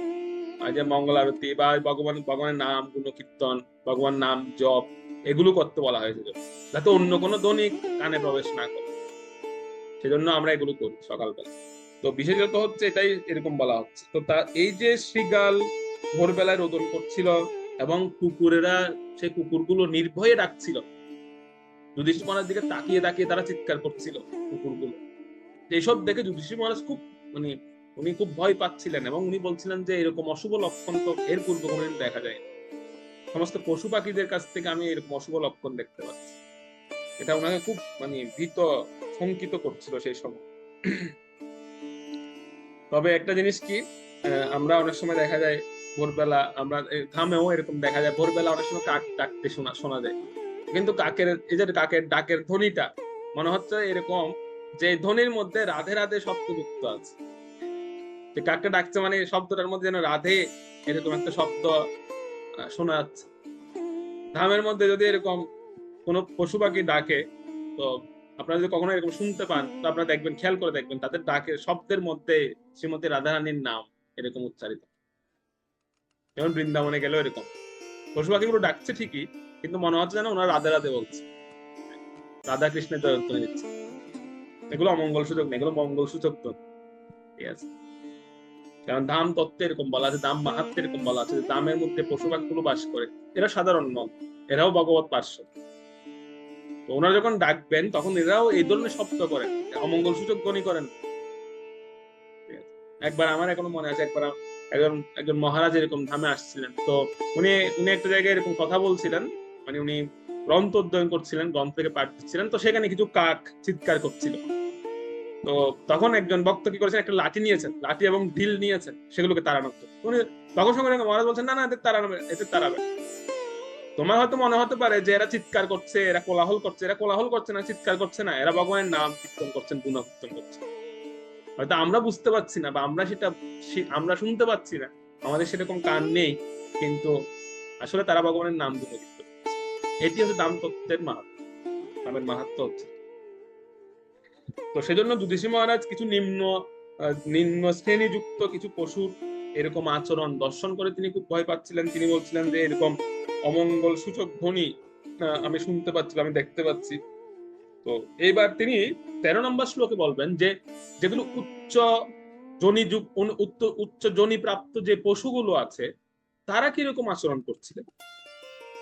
যে মঙ্গল আরতি বা ভগবানের নাম গুণ কীর্তন, ভগবান নাম জপ, এগুলো করতে বলা হয়েছে, যাতে অন্য কোনো ধ্বনি কানে প্রবেশ না করে। সেজন্য আমরা এগুলো করি সকালবেলা। তো বিশেষত হচ্ছে এটাই এরকম বলা হচ্ছে। তো এই যে শৃগাল ভোরবেলায় রোদন করছিল এবং কুকুরেরা সেই কুকুরগুলো নির্ভয়ে ডাকছিল, যুধিষ্ঠির মহারাজের দিকে তাকিয়ে তাকিয়ে তারা চিৎকার করছিল কুকুরগুলো। এইসব দেখে যুধিষ্ঠির মহারাজ খুব উনি খুব ভয় পাচ্ছিলেন, এবং উনি বলছিলেন যে এরকম অশুভ লক্ষণ তো এর পূর্বে কোনোদিন দেখা যায়। সমস্ত পশু পাখিদের কাছ থেকে আমি এরকম অশুভ লক্ষণ দেখতে পাচ্ছি। এটা ওনাকে খুব ভীত শঙ্কিত করছিল সেই সময়। তবে একটা জিনিস কি, আমরা অনেক সময় দেখা যায় ভোরবেলা, আমরা গ্রামেও এরকম দেখা যায় ভোরবেলা অনেক সময় কাক ডাকতে শোনা যায়, কিন্তু কাকের ডাকের ধ্বনিটা মনে হচ্ছে এরকম যে ধ্বনির মধ্যে রাধে রাধে শব্দ যুক্ত আছে। যে কাকটা ডাকছে মানে শব্দটার মধ্যে যেন রাধে এরকম একটা শব্দ শোনা যাচ্ছে। ধামের মধ্যে যদি এরকম কোন পশু পাখি ডাকে, তো আপনারা যদি কখনো এরকম শুনতে পান, তো আপনারা দেখবেন, খেয়াল করে দেখবেন, তাদের ডাকের শব্দের মধ্যে শ্রীমতী রাধারানীর নাম এরকম উচ্চারিত। যেমন বৃন্দাবনে গেলেও এরকম পশু পাখিগুলো ডাকছে ঠিকই, কিন্তু মনে হচ্ছে যেন ওনারা রাধে রাধে বলছে, রাধা কৃষ্ণের জয়ধ্বনি দিচ্ছে। এগুলো অমঙ্গল সূচক নেই, এগুলো মঙ্গল সূচক তো। ঠিক আছে, কারণ ধাম তত্ত্বে এরকম বলা আছে, দাম মাহাত্মে এরকম বলা আছে, দামের মধ্যে পশু পাখিগুলো বাস করে, এরা সাধারণ নন, এরাও ভগবত পার্শ্ব। তো ওনারা যখন ডাকবেন তখন এরাও এই ধরনের শব্দ করেন, অমঙ্গল সূচক ধ্বনি করেন। একবার আমার এখনো মনে আছে, একবার একজন একজন মহারাজ এরকম ধামে আসছিলেন। তো উনি উনি একটা জায়গায় এরকম কথা বলছিলেন, মানে উনি গ্রন্থ অধ্যয়ন করছিলেন, গ্রন্থ থেকে পাঠ দিচ্ছিলেন। তো সেখানে কিছু কাক চিৎকার করছিল। তো তখন একজন ভক্ত কি করেছেন, একটা লাঠি নিয়েছেন, লাঠি এবং ঢিল নিয়েছেন সেগুলোকে তাড়ানোর জন্য। উনি তখন সঙ্গে সঙ্গে মহারাজ বলছেন, না না, এদের তাড়ানো, এদের তাড়াবে। তোমার হয়তো মনে হতে পারে যে এরা চিৎকার করছে, এরা কোলাহল করছে। এরা কোলাহল করছে না, চিৎকার করছে না, এরা ভগবানের নাম কীর্তন করছেন, গুণকীর্তন করছেন। হয়তো আমরা বুঝতে পারছি না, বা আমরা সেটা আমরা শুনতে পাচ্ছি না, আমাদের সেরকম কান নেই, কিন্তু আসলে তারা ভগবানের নাম গুণকীর্তন করছে। এটি হচ্ছে দাম তত্ত্বের মাহাত্ম্য, নামের মাহাত্ম্য হচ্ছে। তো সেজন্য যুধিষ্ঠির মহারাজ কিছু নিম্ন শ্রেণীযুক্ত কিছু পশুর এরকম আচরণ দর্শন করে তিনি খুব ভয় পাচ্ছিলেন। তিনি বলছিলেন যে এরকম অমঙ্গল সূচক ধ্বনি আমি শুনতে পাচ্ছি, আমি দেখতে পাচ্ছি। তো এইবার তিনি 13 নম্বর শ্লোকে বলবেন যে যেগুলো উচ্চ যোনি প্রাপ্ত যে পশুগুলো আছে তারা কিরকম আচরণ করছিলেন।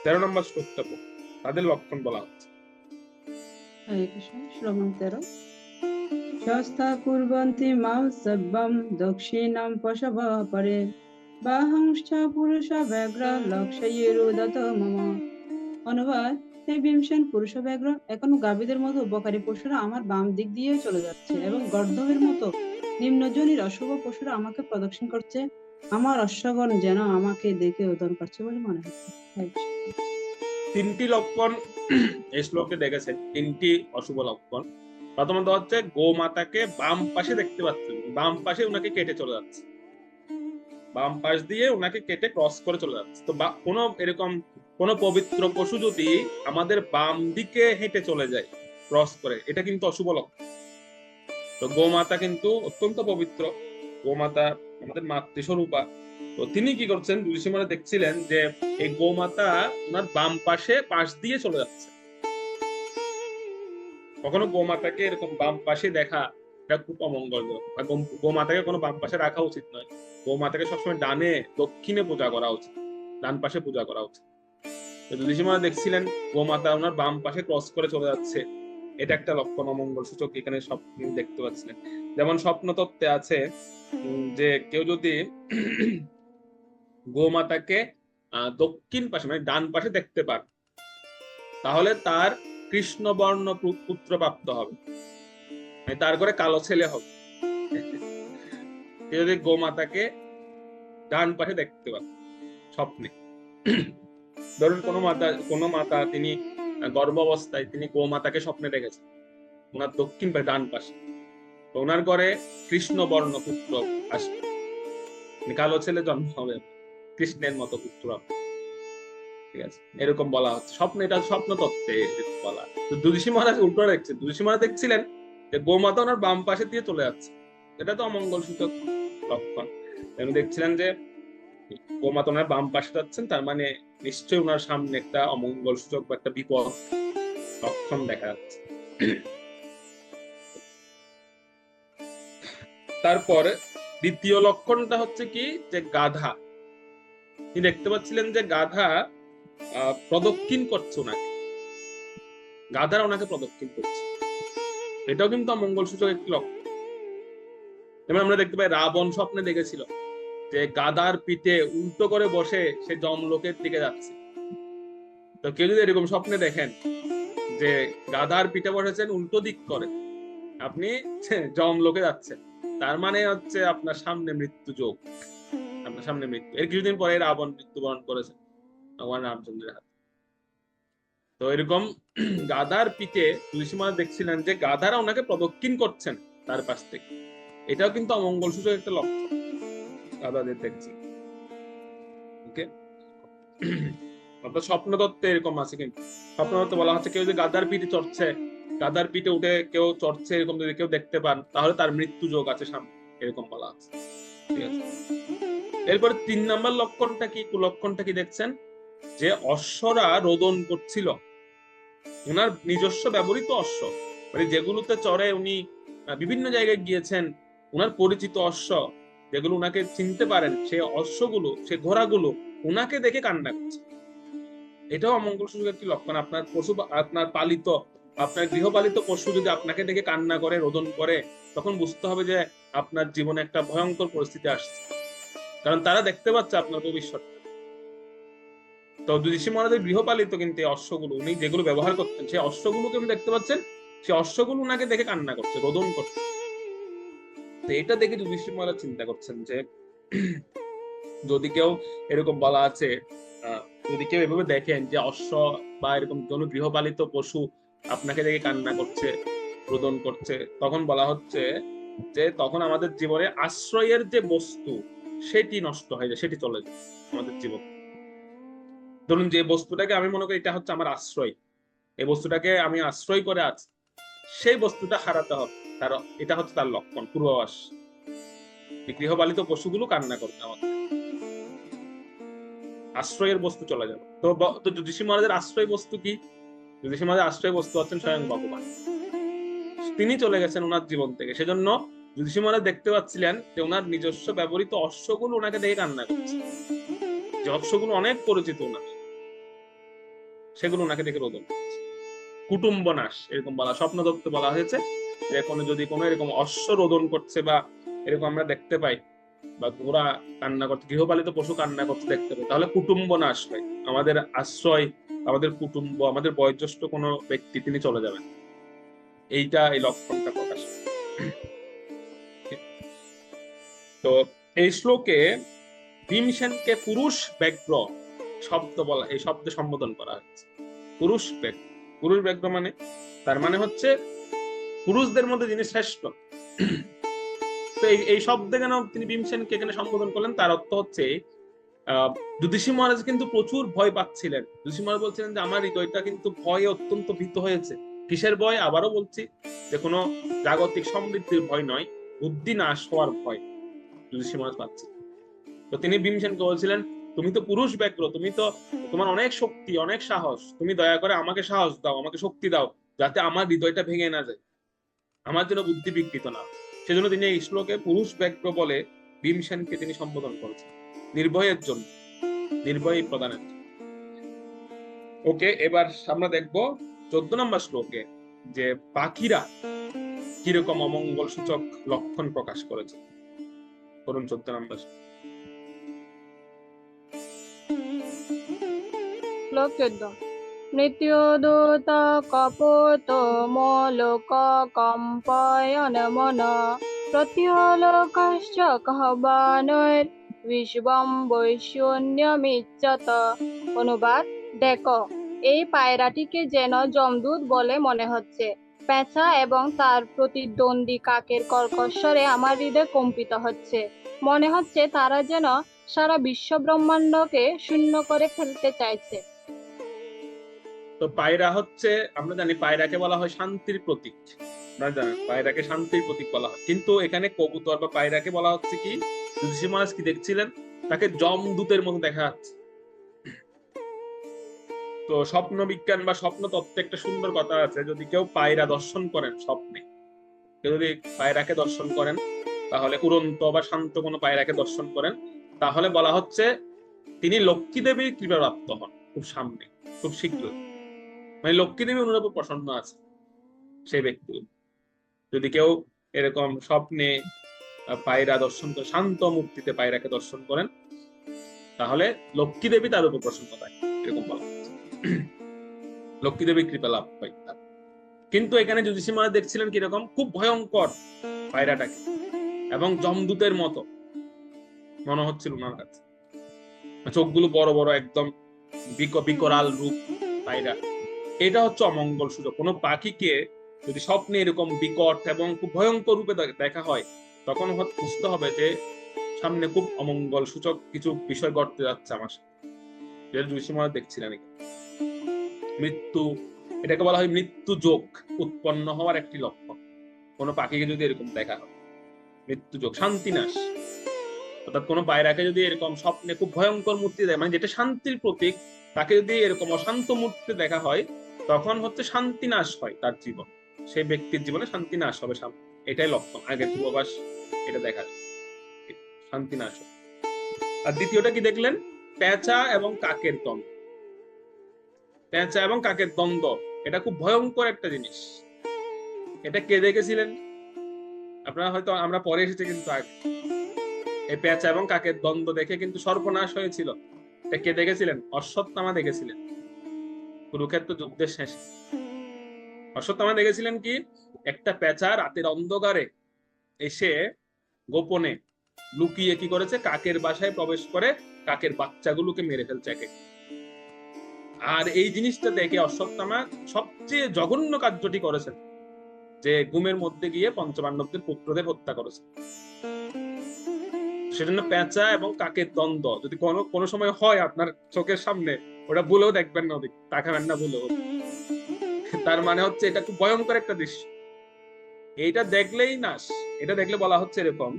13 নম্বর শ্লোকটা তাদের লক্ষণ বলা হচ্ছে। হরে কৃষ্ণ। শ্লোক 13। শস্তা কুর্বন্তি মাউসব্বম দক্ষিণাম পশব পরে বাহংশ্চ পুরুষ ব্যাঘ্র লক্ষ্যৈরুদত মম। অনুবাদ: হে ভীমসেন, পুরুষ ব্যাঘ্র এখন গাভীদের মতো উপকারী পশুরা আমার বাম দিক দিয়ে চলে যাচ্ছে এবং গর্দভের মতো নিম্নজনীর অশুভ পশুরা আমাকে প্রদক্ষিণ করছে। আমার অশ্বগণ যেন আমাকে দেখে ওদন করছে বলে মনে হচ্ছে। হরে কৃষ্ণ। তিনটি লক্ষণ এই শ্লোকে দেখেছেন, তিনটি অশুভ লক্ষণ। প্রথমত হচ্ছে গোমাতাকে বাম পাশে দেখতে পাচ্ছেন, বাম পাশে উনাকে কেটে চলে যাচ্ছে, বাম পাশ দিয়ে উনাকে কেটে ক্রস করে চলে যাচ্ছে। তো কোনো এরকম কোন পবিত্র পশু যদি আমাদের বাম দিকে হেঁটে চলে যায় ক্রস করে, এটা কিন্তু অশুভ লক্ষণ। তো গোমাতা কিন্তু অত্যন্ত পবিত্র, গোমাতা আমাদের মাতৃস্বরূপা। তো তিনি কি করছেন, যুধিষ্ঠির মহারাজ দেখছিলেন যে এই গোমাতা ওনার বাম পাশ দিয়ে চলে যাচ্ছে। কখনো গোমাতাকে এরকম বাম পাশে দেখা এটা খুব অমঙ্গলজনক, বা গোমাতাকে কোনো বাম পাশে রাখা উচিত নয়। গোমাতাকে সবসময় ডানে দক্ষিণে পূজা করা উচিত, ডান পাশে পূজা করা উচিত। যুধিষ্ঠির মহারাজ দেখছিলেন গোমাতা ওনার বাম পাশে ক্রস করে চলে যাচ্ছে, এটা একটা লক্ষণ অমঙ্গল সূচক। এখানে স্বপ্ন দেখতে পাচ্ছিলেন। যেমন স্বপ্ন তত্ত্বে আছে যে কেউ যদি গোমাতাকে দক্ষিণ পাশে মানে ডান পাশে দেখতে পান, তাহলে তার কৃষ্ণবর্ণ পুত্র প্রাপ্ত হবে, তার ঘরে কালো ছেলে হবে। কেউ যদি গোমাতাকে ডান পাশে দেখতে পান স্বপ্নে, ধরুন কোনো মাতা তিনি গর্ভাবস্থায় তিনি গোমাতাকে স্বপ্নে দেখেছেন ওনার দক্ষিণ পাশে ডান পাশে, তো ওনার ঘরে কৃষ্ণ বর্ণ পুত্র আসবে, কালো ছেলে জন্ম হবে, কৃষ্ণের মতো পুত্র। ঠিক আছে, এরকম বলা হচ্ছে স্বপ্ন, এটা স্বপ্ন তত্ত্বে বলা। তো যুধিষ্ঠির মহারাজ উল্টো দেখছেন, যুধিষ্ঠির মহারাজ দেখছিলেন যে গোমাতা ওনার বাম পাশে দিয়ে চলে যাচ্ছে, এটা তো অমঙ্গল সূচক লক্ষণ। উনি দেখছিলেন যে গোমাতা ওনার বাম পাশে যাচ্ছেন, তার মানে নিশ্চয়ই ওনার সামনে একটা অমঙ্গল সূচক বা একটা বিপদ লক্ষণ দেখা যাচ্ছে। তারপরে দ্বিতীয় লক্ষণটা হচ্ছে কি, যে গাধা, তিনি দেখতে পাচ্ছিলেন যে গাধা প্রদক্ষিণ করছে ওনাকে, গাধারা ওনাকে প্রদক্ষিণ করছে, এটাও কিন্তু অমঙ্গল সূচক একটি লক্ষণ। যেমন আমরা দেখতে পাই রাবণ স্বপ্নে দেখেছিল যে গাধার পিঠে উল্টো করে বসে সে যমলোকের দিকে যাচ্ছে। তো কেউ যদি এরকম স্বপ্নে দেখেন যে গাধার পিঠে বসেছেন উল্টো দিক করে, আপনি যমলোকে যাচ্ছেন, তার মানে হচ্ছে আপনার সামনে মৃত্যু যোগ, আপনার সামনে মৃত্যু। এর কিছুদিন পরে রাবণ মৃত্যুবরণ করেছেন ভগবান রামচন্দ্রের হাতে। তো এরকম গাধার পিঠে যুধিষ্ঠির মহারাজ দেখছিলেন যে গাধারা ওনাকে প্রদক্ষিণ করছেন তার পাশ থেকে, এটাও কিন্তু অমঙ্গল সূচক একটা লক্ষণ গাধাদের দেখছি। ওকে, অর্থাৎ স্বপ্ন তত্ত্বে এরকম আছে, কিন্তু স্বপ্ন তত্ত্বে বলা হচ্ছে কেউ যদি গাধার পিঠে চড়ছে, গাধার পিঠে উঠে কেউ চড়ছে এরকম যদি কেউ দেখতে পান, তাহলে তার মৃত্যু যোগ আছে সামনে, এরকম বলা আছে। ঠিক আছে, এরপরে 3 নম্বর লক্ষণটা কি, কুলক্ষণটা কি দেখছেন, যে অশ্বরা রোদন করছিল, ওনার নিজস্ব ব্যবহৃত অশ্ব, মানে যেগুলোতে চড়ে উনি বিভিন্ন জায়গায় গিয়েছেন, ওনার পরিচিত অশ্ব যেগুলো উনাকে চিনতে পারেন, সেই অশ্বগুলো, সেই ঘোড়াগুলো উনাকে দেখে কান্না করছে। এটাও অমঙ্গল সূচক একটি লক্ষণ। আপনার পশু, আপনার পালিত, আপনার গৃহপালিত পশু যদি আপনাকে দেখে কান্না করে, রোদন করে, তখন বুঝতে হবে যে আপনার জীবনে একটা ভয়ঙ্কর পরিস্থিতি আসছে, কারণ তারা দেখতে পাচ্ছে আপনার ভবিষ্যৎ। তো যুধিষ্ঠির মহারাজের গৃহপালিত কিন্তু এই অশ্বগুলো, উনি যেগুলো ব্যবহার করতেন সেই অশ্বগুলোকে উনি দেখতে পাচ্ছেন, সেই অশ্বগুলো উনাকে দেখে কান্না করছে, রোদন করছে। তো এটা দেখে যুধিষ্ঠির মহারাজ চিন্তা করছেন যে যদি কেউ এরকম বলা আছে, যদি কেউ এভাবে দেখেন যে অশ্ব বা এরকম কোন গৃহপালিত পশু আপনাকে দেখে কান্না করছে, রোদন করছে, তখন বলা হচ্ছে যে তখন আমাদের জীবনে আশ্রয়ের যে বস্তু সেটি নষ্ট হয়ে যায়, সেটি চলে যায় আমাদের জীবন। ধরুন যে বস্তুটাকে আমি মনে করি এটা হচ্ছে আমার আশ্রয়, এই বস্তুটাকে আমি আশ্রয় করে আছি, সেই বস্তুটা হারাতে হবে, তার এটা হচ্ছে তার লক্ষণ, পূর্বাভাস। গৃহপালিত পশুগুলো কান্না করবে আমাদের, আশ্রয়ের বস্তু চলে যাবে। তো যুধিষ্ঠির মহারাজের আশ্রয় বস্তু কি? যুধিষ্ঠির মহারাজের আশ্রয় বস্তু হচ্ছেন স্বয়ং ভগবান। তিনি চলে গেছেন ওনার জীবন থেকে, সেজন্য যুধিষ্ঠির মহারাজ দেখতে পাচ্ছিলেন যে ওনার নিজস্ব ব্যবহৃত অশ্বগুলো ওনাকে দেখে কান্না করছে, যে অশ্বগুলো অনেক পরিচিত ওনার, সেগুলো ওনাকে দেখে রোদন করছে। কুটুম্ব নাশ এরকম বলা, স্বপ্ন দত্ত বলা হয়েছে যে যদি কোনো এরকম অশ্ব রোদন করছে বা এরকম আমরা দেখতে পাই, বা ঘোড়া কান্না করছে, গৃহপালিত পশু কান্না করতে দেখতে পাই, তাহলে কুটুম্ব নাশ হয়, আমাদের আশ্রয়, আমাদের কুটুম্ব, আমাদের বয়োজ্যেষ্ঠ কোনো ব্যক্তি তিনি চলে যাবেন, এইটা এই লক্ষণটা প্রকাশ। তো এই শ্লোকে ভীমসেনকে পুরুষ ব্যগ্র শব্দ বলা, এই শব্দে সম্বোধন করা হচ্ছে। পুরুষ ব্যগ্র, পুরুষ ব্যগ্র মানে তার মানে হচ্ছে পুরুষদের মধ্যে যিনি শ্রেষ্ঠ। তো এই শব্দে কেন তিনি ভীমসেনকে এখানে সম্বোধন করলেন, তার অর্থ হচ্ছে যুধিষ্ঠির মহারাজ কিন্তু প্রচুর ভয় পাচ্ছিলেন। যুধিষ্ঠির মহারাজ বলছিলেন যে আমার হৃদয়টা কিন্তু ভয়ে অত্যন্ত ভীত হয়েছে। কিসের ভয়? আবারও বলছি যে কোনো জাগতিক সমৃদ্ধির ভয় নয়, বুদ্ধি নাশ হওয়ার ভয় যুধিষ্ঠির মহারাজ পাচ্ছেন। তো তিনি ভীমসেনকে বলছিলেন তুমি তো পুরুষ ব্যগ্র, তুমি তো, তোমার অনেক শক্তি, অনেক সাহস, তুমি দয়া করে আমাকে সাহস দাও, আমাকে শক্তি দাও, যাতে আমার হৃদয়টা ভেঙে না যায়, আমার যেন বুদ্ধি বিকৃত না। সেজন্য তিনি এই শ্লোকে পুরুষ ব্যগ্র বলে ভীমসেনকে তিনি সম্বোধন করেছেন, নির্ভয়ের জন্য, নির্ভয় প্রদানের জন্য। ওকে, এবার আমরা দেখবো 14 নম্বর শ্লোকে যে পাখিরা কিরকম অমঙ্গল সূচক লক্ষণ প্রকাশ করেছে। করুন 14 নম্বর শ্লোক 14। মৃত্যুদূত কপোত মোলোক কম্পয়ন মন প্রত্যলোকাশ্চ কহবানৈর বিশ্বম বৈশূন্যমিচ্যত। অনুবাদ: দেখো, এই পায়রাটিকে যেন যমদূত বলে মনে হচ্ছে। পেঁচা এবং তার প্রতিদ্বন্দ্বী কাকের কর্কশ্বরে আমার হৃদয় কম্পিত হচ্ছে। মনে হচ্ছে তারা যেন সারা বিশ্ব ব্রহ্মাণ্ডকে শূন্য করে ফেলতে চাইছে। তো পায়রা হচ্ছে, আমরা জানি পায়রাকে বলা হয় শান্তির প্রতীক, আপনারা জানেন পায়রাকে শান্তির প্রতীক বলা হয়, কিন্তু এখানে কবুতর বা পায়রাকে বলা হচ্ছে কি, যুধিষ্ঠির মহারাজ কি দেখছিলেন, তাকে যমদূতের মতো দেখা যাচ্ছে। তো স্বপ্ন বিজ্ঞান বা স্বপ্ন তত্ত্বে একটা সুন্দর কথা আছে, যদি কেউ পায়রা দর্শন করেন স্বপ্নে, কেউ যদি পায়রাকে দর্শন করেন, তাহলে উড়ন্ত বা শান্ত কোনো পায়রাকে দর্শন করেন, তাহলে বলা হচ্ছে তিনি লক্ষ্মী দেবীর কৃপাপ্রাপ্ত হন খুব সামনে, খুব শীঘ্রই। মানে লক্ষ্মী দেবী ওনার উপর প্রসন্ন আছে সেই ব্যক্তি। যদি কেউ এরকম স্বপ্নে পায়রা দর্শন করে, শান্ত মূর্তিতে পায়রাকে দর্শন করেন, তাহলে লক্ষ্মী দেবী তার উপর প্রসন্ন থাকে, এরকম বলা হচ্ছে। লক্ষ্মী দেবীর কৃপা লাভ হয়। কিন্তু এখানে যুধিষ্ঠির মহারাজ দেখছিলেন কিরকম, খুব ভয়ঙ্কর পায়রাটাকে, এবং যমদূতের মতো মনে হচ্ছিল ওনার কাছে, চোখগুলো বড় বড়, একদম বিকরাল রূপ পায়রা। এটা হচ্ছে অমঙ্গল সূচক। কোনো পাখিকে যদি স্বপ্নে এরকম বিকট এবং খুব ভয়ঙ্কর রূপে দেখা হয়, তখন বুঝতে হবে যে সামনে খুব অমঙ্গল সূচক কিছু বিষয় ঘটতে যাচ্ছে আমার সাথে। যেটা যুধিষ্ঠির মহারাজ দেখছিলেন। মৃত্যু, এটাকে বলা হয় মৃত্যু যোগ উৎপন্ন হওয়ার একটি লক্ষণ। কোনো পাখিকে যদি এরকম দেখা হয়, মৃত্যু যোগ, শান্তি নাশ। অর্থাৎ কোনো পায়রাকে যদি এরকম স্বপ্নে খুব ভয়ঙ্কর মূর্তি দেয়, মানে যেটা শান্তির প্রতীক, তাকে যদি এরকম অশান্ত মূর্তিতে দেখা হয়, তখন হচ্ছে শান্তি নাশ হয় তার জীবন, সেই ব্যক্তির জীবনে শান্তি নাশ হবে সামনে। এটাই লক্ষণ, আগের পূর্বাভাস এটা দেখা যায়, শান্তি নাশ হয়। আর দ্বিতীয়টা কি দেখলেন, পেঁচা এবং কাকের দ্বন্দ্ব। পেঁচা এবং কাকের দ্বন্দ্ব, এটা খুব ভয়ঙ্কর একটা জিনিস। এটা কে দেখেছিলেন আপনারা? হয়তো আমরা পরে এসেছে, কিন্তু আগে এই পেঁচা এবং কাকের দ্বন্দ্ব দেখে কিন্তু সর্বনাশ হয়েছিল। এটা কে দেখেছিলেন? অশ্বত্থামা দেখেছিলেন কুরুক্ষেত্র যুদ্ধের শেষে। অশ্বত্থামা দেখেছিলেন কি, একটা পেঁচা রাতের অন্ধকারে এসে গোপনে লুকিয়ে কি করেছে, কাকের বাসায় প্রবেশ করে কাকের বাচ্চাগুলোকে মেরে ফেলছে একে। আর এই জিনিসটা দেখে অশ্বত্থামা সবচেয়ে জঘন্য কার্যটি করেছেন, যে গুমের মধ্যে গিয়ে পঞ্চপাণ্ডবদের পুত্রদের হত্যা করেছে। সেজন্য পেঁচা এবং কাকের দ্বন্দ্ব যদি কোনো সময় হয় আপনার চোখের সামনে, ওটা ভুলেও দেখবেন না, ওদিক তাকাবেন না ভুলেও। তার মানে হচ্ছে এটা খুব ভয়ঙ্কর একটা দৃশ্য। এইটা দেখলেই নাশ। এটা দেখলে বলা হচ্ছে এরকম,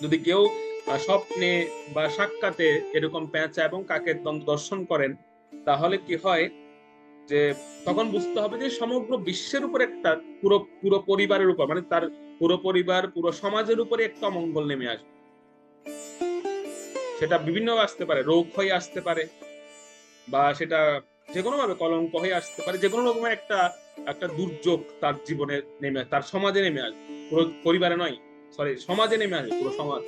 যদি কেউ স্বপ্নে বা সাক্ষাতে এরকম পেঁচা এবং কাকের দ্বন্দ্ব দর্শন করেন, তাহলে কি হয় যে তখন বুঝতে হবে যে সমগ্র বিশ্বের উপর একটা পুরো পুরো পরিবারের উপর, মানে তার পুরো পরিবার পুরো সমাজের উপরে একটা অমঙ্গল নেমে আসবে। সেটা বিভিন্ন আসতে পারে, রোগ হয়ে আসতে পারে, বা সেটা যে কোনো ভাবে কলঙ্ক হয়ে আসতে পারে, যে কোনো রকমের একটা একটা দুর্যোগ তার জীবনে নেমে, তার সমাজে নেমে আসবে। পুরো পরিবারে নয়, সরি, সমাজে নেমে আসবে, পুরো সমাজ।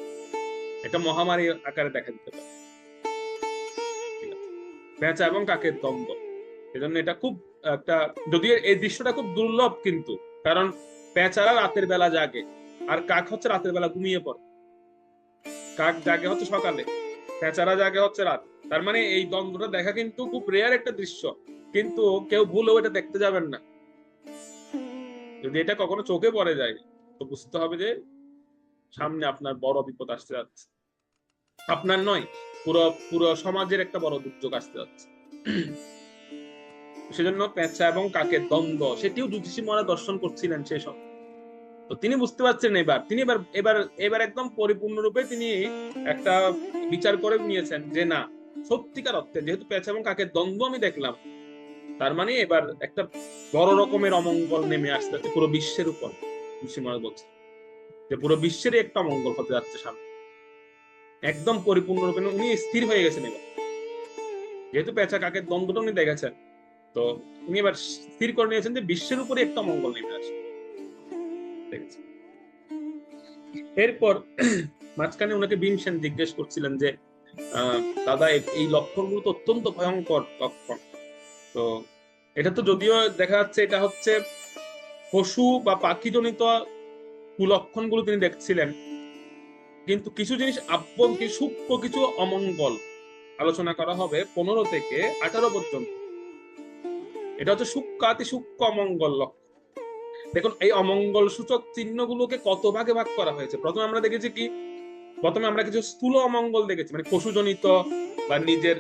এটা মহামারী আকারে দেখা দিতে পারে। ঠিক আছে, পেঁচা এবং কাকের দ্বন্দ্ব, এজন্য এটা খুব একটা, যদিও এই দৃশ্যটা খুব দুর্লভ কিন্তু, কারণ পেঁচারা রাতের বেলা জাগে আর কাক হচ্ছে রাতের বেলা ঘুমিয়ে পড়ে। কাক জাগে হচ্ছে সকালে, পেঁচারা জাগে হচ্ছে রাত। তার মানে এই দ্বন্দ্বটা দেখা কিন্তু খুব রেয়ার একটা দৃশ্য, কিন্তু কেউ ভুলেও এটা দেখতে যাবেন না। যদি এটা কখনো চোখে পড়ে যায়, তো বুঝতে হবে যে সামনে আপনার বড় বিপদ আসতে যাচ্ছে। আপনার নয়, পুরো পুরো সমাজের একটা বড় দুর্যোগ আসতে যাচ্ছে। সেজন্য পেঁচা এবং কাকের দ্বন্দ্ব, সেটিও যুধিষ্ঠির মহারাজ দর্শন করছিলেন সেই সময়। তো তিনি বুঝতে পারছেন, তিনি এবার একদম পরিপূর্ণরূপে তিনি একটা বিচার করে নিয়েছেন যে না, সত্যিকার অর্থে যেহেতু পেঁচা এবং কাকের দ্বন্দ্ব আমি দেখলাম, তার মানে এবার একটা বড় রকমের অমঙ্গল নেমে আসতেছে পুরো বিশ্বের উপর। যুধিষ্ঠির মহারাজ বলছে যে পুরো বিশ্বেরই একটা অমঙ্গল হতে যাচ্ছে সামনে। একদম পরিপূর্ণরূপে উনি স্থির হয়ে গেছেন এবার, যেহেতু পেঁচা কাকের দ্বন্দ্বটা উনি দেখেছেন। তো উনি এবার স্থির করে নিয়েছেন যে বিশ্বের উপরে একটা অমঙ্গল নেমে আসে। এরপর মাঝখানে ওনাকে ভীমসেন জিজ্ঞেস করছিলেন যে দাদা, এই লক্ষণগুলো তো অত্যন্ত ভয়ঙ্কর লক্ষণ। তো এটা তো যদিও দেখা যাচ্ছে এটা হচ্ছে পশু বা পাখি জনিত কুলক্ষণগুলো তিনি দেখছিলেন, কিন্তু কিছু জিনিস আভ্যন্তরীণ সূক্ষ্ম কিছু অমঙ্গল আলোচনা করা হবে 15 থেকে 18 পর্যন্ত। এটা হচ্ছে সূক্ষ্ম অতি সূক্ষ্ম অমঙ্গল লক্ষণ। দেখুন, এই অমঙ্গল সূচক চিহ্নগুলোকে কত ভাগে ভাগ করা হয়েছে। প্রথমে আমরা দেখেছি কি, প্রথমে আমরা কিছু স্থূল অমঙ্গল দেখেছি, মানে পশুজনিত বা নিজের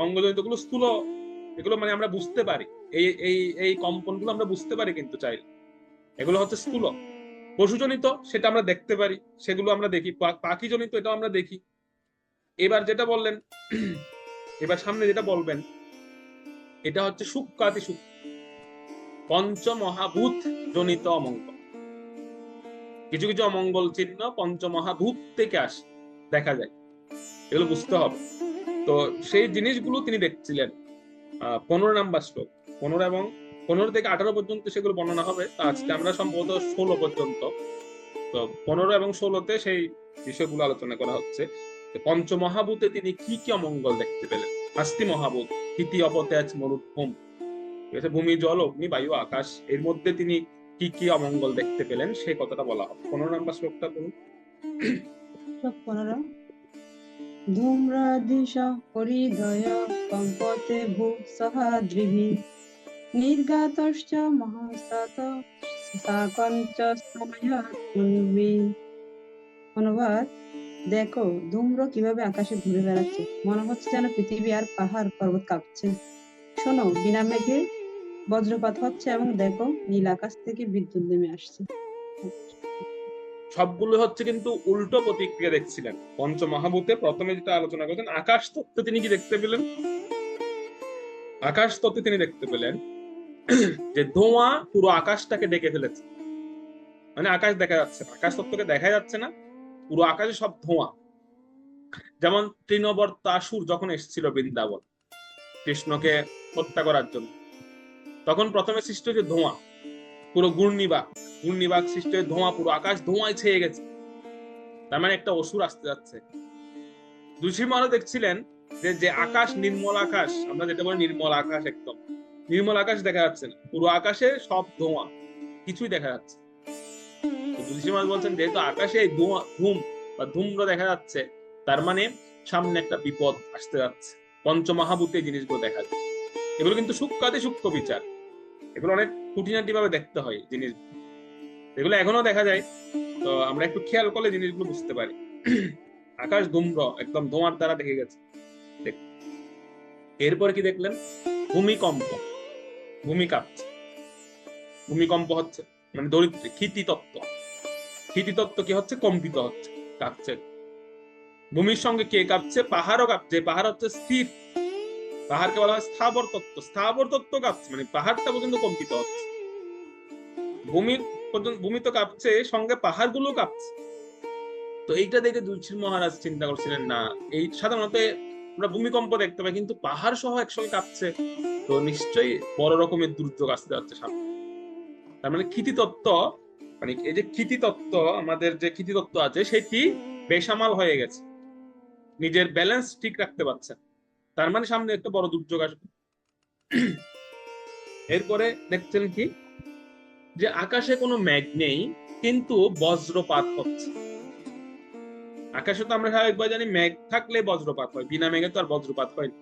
অঙ্গজনিত গুলো স্থূল, এগুলো মানে আমরা বুঝতে পারি, এই এই এই কম্পনগুলো আমরা বুঝতে পারি, কিন্তু চাইলে এগুলো হচ্ছে স্থূল। পশুজনিত সেটা আমরা দেখতে পারি, সেগুলো আমরা দেখি। পাখিজনিত এটাও আমরা দেখি। এবার যেটা বললেন, এবার সামনে যেটা বলবেন, এটা হচ্ছে সূক্ষ্ম অতি সূক্ষ্ম পঞ্চমহাভূত জনিত অমঙ্গল। কিছু কিছু অমঙ্গল চিহ্ন পঞ্চমহাভূত থেকে আসে, দেখা যায়, এগুলো বুঝতে হবে। তো সেই জিনিসগুলো তিনি দেখছিলেন 15 নাম্বার শ্লোক, 15 এবং 15 থেকে 18 পর্যন্ত সেগুলো বর্ণনা হবে। আজকে আমরা সম্ভবত 16 পর্যন্ত, তো 15 এবং 16তে সেই বিষয়গুলো আলোচনা করা হচ্ছে। পঞ্চমহাভূতে তিনি কি কি অমঙ্গল দেখতে পেলেন। আস্তি মহাভূত, স্থিতি, অপতেজ, মরুভূম, ভূমি, জল, অগ্নি, বায়ু, আকাশ, এর মধ্যে তিনি কি কি অমঙ্গল দেখতে পেলেন সেই কথাটা বলা হবে। 15 নাম্বার শ্লোকটা পড়ুন। 15 ধূম্রাদিশ হরিদয় কম্পতে ভূ সহাদ্রিভিঃ নির্গাতশ্চ মহাস্তাত সাকঞ্চ স্তময়াৎমন্বী। অনুবাদ: দেখো, ধূম্র কিভাবে আকাশে ঘুরে বেড়াচ্ছে, মনে হচ্ছে যেন পৃথিবী আর পাহাড় পর্বত কাঁপছে। শোনো, বিনা মেঘে বজ্রপাত হচ্ছে এবং দেখো, নীল আকাশ থেকে বিদ্যুৎ নেমে আসছে। সবগুলো হচ্ছে কিন্তু উল্টো প্রতিক্রিয়া দেখছিলেন। পঞ্চমহাভূতে প্রথমে যেটা আলোচনা করেছেন, আকাশ তত্ত্বে তিনি কি দেখতে পেলেন? আকাশ তত্ত্বে তিনি দেখতে পেলেন যে ধোঁয়া পুরো আকাশটাকে ডেকে ফেলেছে। মানে আকাশ দেখা যাচ্ছে না, আকাশ তত্ত্বকে দেখা যাচ্ছে না, পুরো আকাশে সব ধোঁয়া। যেমন তৃণবর্তাসুর যখন এসেছিল বৃন্দাবন কৃষ্ণকে হত্যা করার জন্য, তখন প্রথমে সৃষ্টি হয়েছে ধোঁয়া, পুরো ঘূর্ণিবাগ সৃষ্টি হয়ে ধোঁয়া, পুরো আকাশ ধোঁয়ায় ছেয়ে গেছে। তার মানে একটা অসুর আসতে যাচ্ছে। ঋষি মহারাজ দেখছিলেন যে আকাশ, নির্মল আকাশ, আমরা যেটা বলি নির্মল আকাশ, একদম নির্মল আকাশ দেখা যাচ্ছে না, পুরো আকাশে সব ধোঁয়া, কিছুই দেখা যাচ্ছে। ঋষি মহারাজ বলছেন যেহেতু আকাশে এই ধূম বা ধূম্র দেখা যাচ্ছে, তার মানে সামনে একটা বিপদ আসতে যাচ্ছে। পঞ্চমহাভূতে এই জিনিসগুলো দেখা যায়। এগুলো কিন্তু সূক্ষ্মাতি সূক্ষ্ম বিচার, এগুলো অনেক খুঁটিনাটি ভাবে দেখতে হয় জিনিস, এগুলো এখনো দেখা যায়। তো আমরা একটু খেয়াল করলে জিনিসগুলো বুঝতে পারি। আকাশ ধূম্র, একদম ধোঁয়ার দ্বারা দেখে গেছে। এরপরে কি দেখলেন? ভূমিকম্প, ভূমি কাঁপছে, ভূমিকম্প হচ্ছে, মানে দরিদ্র ক্ষিতি তত্ত্ব, ক্ষিতি তত্ত্ব কি হচ্ছে? কম্পিত হচ্ছে, কাঁপছে। ভূমির সঙ্গে কে কাঁপছে? পাহাড়ও কাঁপছে। পাহাড় হচ্ছে স্থির, পাহাড়কে বলা হয় স্থাবর তত্ত্ব, স্থাবর তত্ত্ব কাঁপছে, মানে পাহাড়টা পর্যন্ত কম্পিত হচ্ছে। ভূমির পর্যন্ত, ভূমি তো কাঁপছে, সঙ্গে পাহাড় গুলো কাঁপছে। তো এইটা দেখে যুধিষ্ঠির মহারাজ চিন্তা করছিলেন, না এই সাধারণত আমরা ভূমিকম্প দেখতে পাই, কিন্তু পাহাড় সহ একসঙ্গে কাঁপছে, তো নিশ্চয়ই বড় রকমের দুর্যোগ আসতে যাচ্ছে সামনে। তার মানে ক্ষিতি তত্ত্ব, মানে এই যে ক্ষিতি তত্ত্ব, আমাদের যে ক্ষিতি তত্ত্ব আছে সেটি বেসামাল হয়ে গেছে, নিজের ব্যালেন্স ঠিক রাখতে পারছে, তার মানে সামনে একটা বড় দুর্যোগ আসবে। এরপরে দেখছেন কি, যে আকাশে কোনো মেঘ নেই, কিন্তু বজ্রপাত হচ্ছে। আকাশে তো আমরা স্বাভাবিকভাবে জানি মেঘ থাকলে বজ্রপাত হয়, বিনা মেঘে তো আর বজ্রপাত হয় না।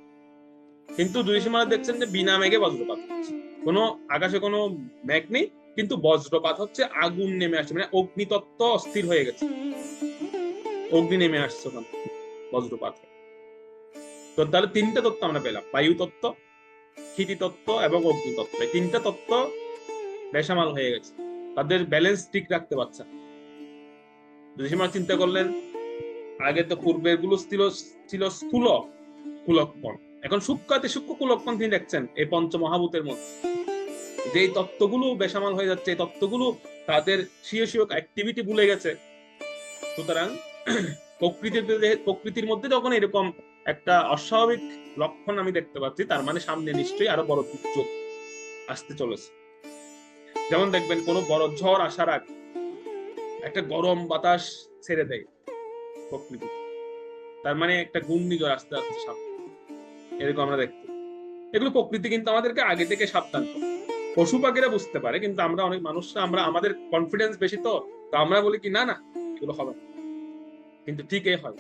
কিন্তু যুধিষ্ঠির মহারাজ দেখছেন যে বিনা মেঘে বজ্রপাত হচ্ছে, কোনো আকাশে কোনো মেঘ নেই, কিন্তু বজ্রপাত হচ্ছে, আগুন নেমে আসছে, মানে অগ্নিতত্ত্ব অস্থির হয়ে গেছে, অগ্নি নেমে আসছে ওখানে বজ্রপাত। তো তাহলে তিনটা তত্ত্ব আমরা পেলাম, বায়ু তত্ত্ব, ক্ষিতি তত্ত্ব এবং অগ্নি তত্ত্ব। এই তিনটা তত্ত্ব বেসামাল হয়ে গেছে, তাদের ব্যালেন্স ঠিক রাখতে পারছে। যুধিষ্ঠির মহারাজ চিন্তা করলেন, আগে তো পূর্বের গুলো ছিল স্থূল কুলক্ষণ, এখন সূক্ষ্মাতি সূক্ষ্ম কুলক্ষণ তিনি দেখছেন এই পঞ্চমহাভূতের মধ্যে, যে এই তত্ত্বগুলো বেসামাল হয়ে যাচ্ছে, এই তত্ত্বগুলো তাদের স্বীয় স্বীয় অ্যাক্টিভিটি ভুলে গেছে। সুতরাং প্রকৃতির মধ্যে যখন এরকম একটা অস্বাভাবিক লক্ষণ আমি দেখতে পাচ্ছি, তার মানে সামনে নিশ্চয়ই আরো বড় দুর্যোগ আসতে চলেছে। যেমন দেখবেন কোন বড় ঝড় আসার আগে একটা গরম বাতাস ছেড়ে দেয় প্রকৃতি, তার মানে একটা ঘূর্ণিঝড় আসতে যাচ্ছে সামনে, এরকম আমরা দেখতে। এগুলো প্রকৃতি কিন্তু আমাদেরকে আগে থেকে সাবধান করে। পশু পাখিরা বুঝতে পারে, কিন্তু আমরা অনেক মানুষরা, আমাদের কনফিডেন্স বেশি, তো আমরা বলি কি না না এগুলো হবে না, কিন্তু ঠিকই হয়।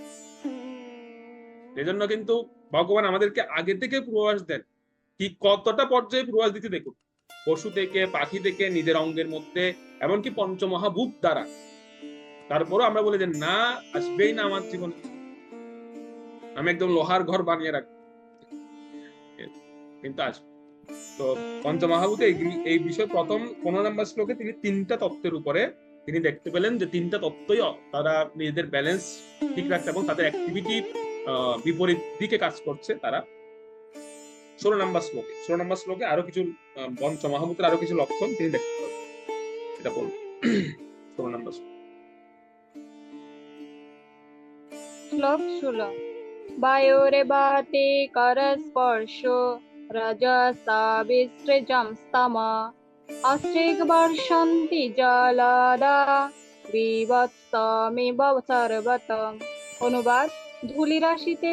এজন্য কিন্তু ভগবান আমাদেরকে আগে থেকে পূর্বাভাস দেন, কি কতটা পর্যায়ে পূর্বাভাস দিতে দেখুন, পশু থেকে, পাখি থেকে, নিজের অঙ্গের মধ্যে, এমনকি পঞ্চমহাভূত দ্বারা। তারপরও আমরা বলি যে না, আসবেই না আমার জীবনে, আমি একদম লোহার ঘর বানিয়ে রাখবো, কিন্তু আসবে। তো পঞ্চমহাভূতে এই বিষয় প্রথম 15 নম্বর শ্লোকে তিনি তিনটা তত্ত্বের উপরে তিনি দেখতে পেলেন, যে তিনটা তত্ত্বই তারা নিজেদের ব্যালেন্স ঠিক রাখতে এবং তাদের অ্যাক্টিভিটি বিপরীত দিকে কাজ করছে তারা। 16 নম্বর শ্লোকে আরো কিছু পঞ্চমহাভূতের আরো কিছু লক্ষণ তিনি দেখতে পেলেন, এটা বলুন। 16 নম্বর শ্লোক 16। বায়োরেবাতে করস্পর্শো রজসাবিসৃজং স্তমা অস্ট্রিগবর্ষন্তি জলাদা বিভৎসমিব সর্বতম। অনুবাদ: ধূলিরাশিতে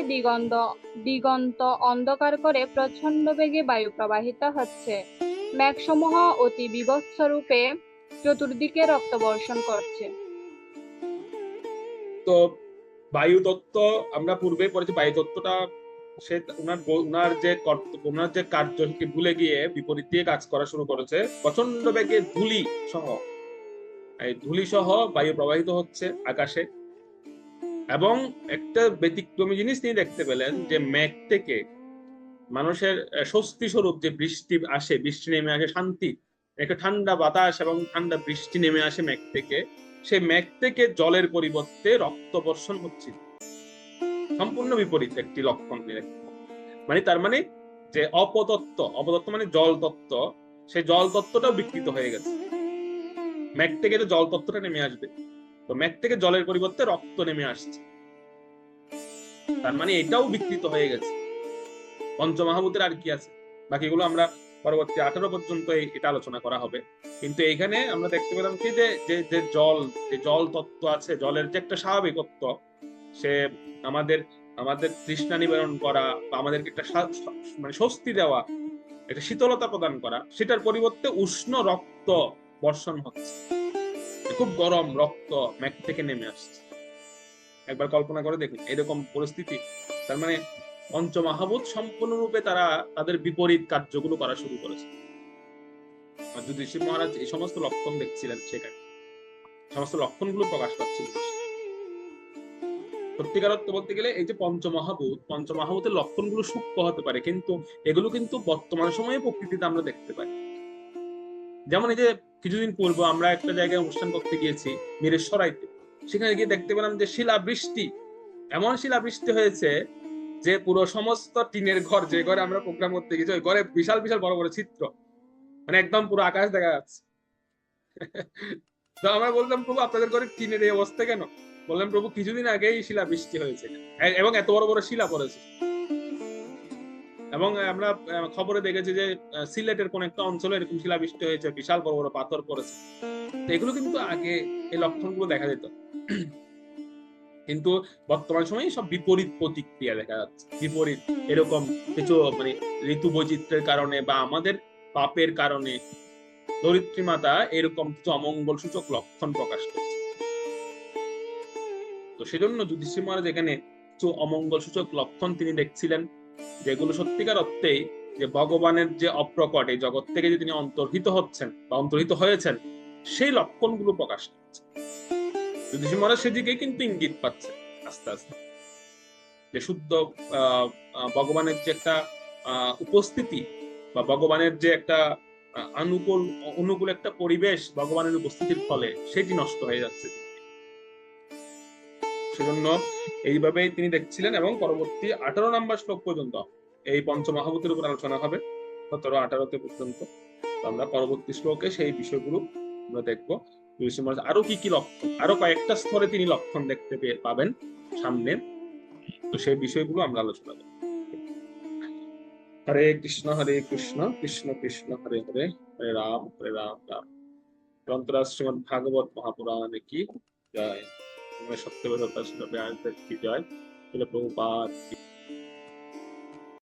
দিগন্ত অন্ধকার করে প্রচন্ড বেগে বায়ু প্রবাহিত হচ্ছে, মেঘসমূহ অতি বিভৎস রূপে চতুর্দিকে রক্ত বর্ষণ করছে। তো বায়ু তত্ত্ব আমরা পূর্বে পড়েছি, বায়ু তত্ত্বটা সে ওনার যে কার্যকে ভুলে গিয়ে বিপরীত দিয়ে কাজ করা শুরু করেছে, প্রচন্ড বেগে ধূলি সহ, এই ধূলি সহ বায়ু প্রবাহিত হচ্ছে আকাশে। এবং একটা ব্যতিক্রমী জিনিস তিনি দেখতে পেলেন, যে মেঘ থেকে মানুষের স্বস্তি স্বরূপ যে বৃষ্টি আসে, বৃষ্টি নেমে আসে, শান্তি, একটা ঠান্ডা বাতাস এবং ঠান্ডা বৃষ্টি নেমে আসে মেঘ থেকে, সে মেঘ থেকে জলের পরিবর্তে রক্ত বর্ষণ হচ্ছে, সম্পূর্ণ বিপরীত একটি লক্ষণ। মানে তার মানে যে অপতত্ত্ব মানে জল তত্ত্ব, সেই জল তত্ত্বটাও বিকৃত হয়ে গেছে। মেঘ থেকে তো জল তত্ত্বটা নেমে আসবে, তো মেঘ থেকে জলের পরিবর্তে রক্ত নেমে আসছে, তার মানে এটাও বিকৃত হয়ে গেছে। পঞ্চমহাভূতের আর কি আছে, বাকিগুলো আমরা পরবর্তী 18 পর্যন্ত এটা আলোচনা করা হবে। কিন্তু এইখানে আমরা দেখতে পেলাম কি যে যে জল তত্ত্ব আছে, জলের যে একটা স্বাভাবিকত্ব, সে আমাদের আমাদের তৃষ্ণা নিবারণ করা বা আমাদেরকে একটা মানে স্বস্তি দেওয়া, একটা শীতলতা প্রদান করা, সেটার পরিবর্তে উষ্ণ রক্ত বর্ষণ হচ্ছে, খুব গরম রক্ত মেঘ থেকে নেমে আসছে। একবার কল্পনা করে দেখুন এরকম পরিস্থিতি। তার মানে পঞ্চমহাভূত সম্পূর্ণরূপে তারা তাদের বিপরীত কার্যগুলো করা শুরু করেছে। আর যুধিষ্ঠির মহারাজ এই সমস্ত লক্ষণ দেখছিলেন, সেখানে সমস্ত লক্ষণগুলো প্রকাশ পাচ্ছিল। সত্যিকার অর্থ বলতে গেলে এই যে পঞ্চমহাভূতের লক্ষণগুলো সূক্ষ্ম হতে পারে, কিন্তু এগুলো কিন্তু বর্তমান সময়ে প্রকৃতিতে আমরা দেখতে পাই। যেমন এই যে কিছুদিন পূর্বে আমরা একটা জায়গায় অনুষ্ঠান করতে গিয়েছি মিরেশ্বরাইতে, সেখানে গিয়ে দেখতে পেলাম যে শিলাবৃষ্টি, এমন শিলাবৃষ্টি হয়েছে যে পুরো সমস্ত টিনের ঘর, যে ঘরে আমরা প্রোগ্রাম করতে গেছি, ওই ঘরে বিশাল বিশাল বড় বড় চিত্র, মানে একদম পুরো আকাশ দেখা যাচ্ছে। তো আমরা বললাম, প্রভু আপনাদের ঘরে টিনের এই অবস্থা কেন? বললাম, প্রভু কিছুদিন আগেই শিলাবৃষ্টি হয়েছে এবং এত বড় বড় শিলা পড়েছে। এবং আমরা খবরে দেখেছি যে সিলেটের কোন একটা অঞ্চলে এরকম শিলাবৃষ্টি হয়েছে, বিশাল বড় বড় পাথর পড়েছে। তো এগুলো কিন্তু আগে এই লক্ষণগুলো দেখা যেত, কিন্তু বর্তমান সময়ে সব বিপরীত প্রতিক্রিয়া দেখা যাচ্ছে। বিপরীত এরকম কিছু মানে ঋতু বৈচিত্র্যের কারণে বা আমাদের পাপের কারণে ধরিত্রী মাতা এরকম কিছু অমঙ্গল সূচক লক্ষণ প্রকাশ করছে। তো সেজন্য যুধিষ্ঠির মহারাজ এখানে কিছু অমঙ্গল সূচক লক্ষণ তিনি দেখছিলেন, যেগুলো সত্যিকার অর্থেই যে ভগবানের যে অপ্রকট এই জগৎ থেকে যে তিনি অন্তর্হিত হচ্ছেন বা অন্তর্হিত হয়েছেন, সেই লক্ষণগুলো প্রকাশ করছে। যুধিষ্ঠির মহারাজ সেদিকে কিন্তু ইঙ্গিত পাচ্ছে আস্তে আস্তে, যে শুদ্ধ ভগবানের যে একটা উপস্থিতি বা ভগবানের যে একটা অনুকূল একটা পরিবেশ ভগবানের উপস্থিতির ফলে সেটি নষ্ট হয়ে যাচ্ছে। সেজন্য এইভাবেই তিনি দেখছিলেন। এবং পরবর্তী 18 নম্বর শ্লোক পর্যন্ত এই পঞ্চমহাভূতের উপর আলোচনা হবে, 17-18 পর্যন্ত। আমরা পরবর্তী শ্লোকে সেই বিষয়গুলো আমরা দেখবো। আরো কি কি লক্ষণ, আরো কয়েকটা স্তরে তিনি লক্ষণ দেখতে পাবেন সামনে, তো সেই বিষয়গুলো আমরা আলোচনা করব। হরে কৃষ্ণ কৃষ্ণ কৃষ্ণ হরে হরে, হরে রাম রাম গ্রন্থরা শ্রীমদ ভাগবত মহাপুরাণ কি জয়। সত্যবেদতা কি জয়। প্রভুপাদ।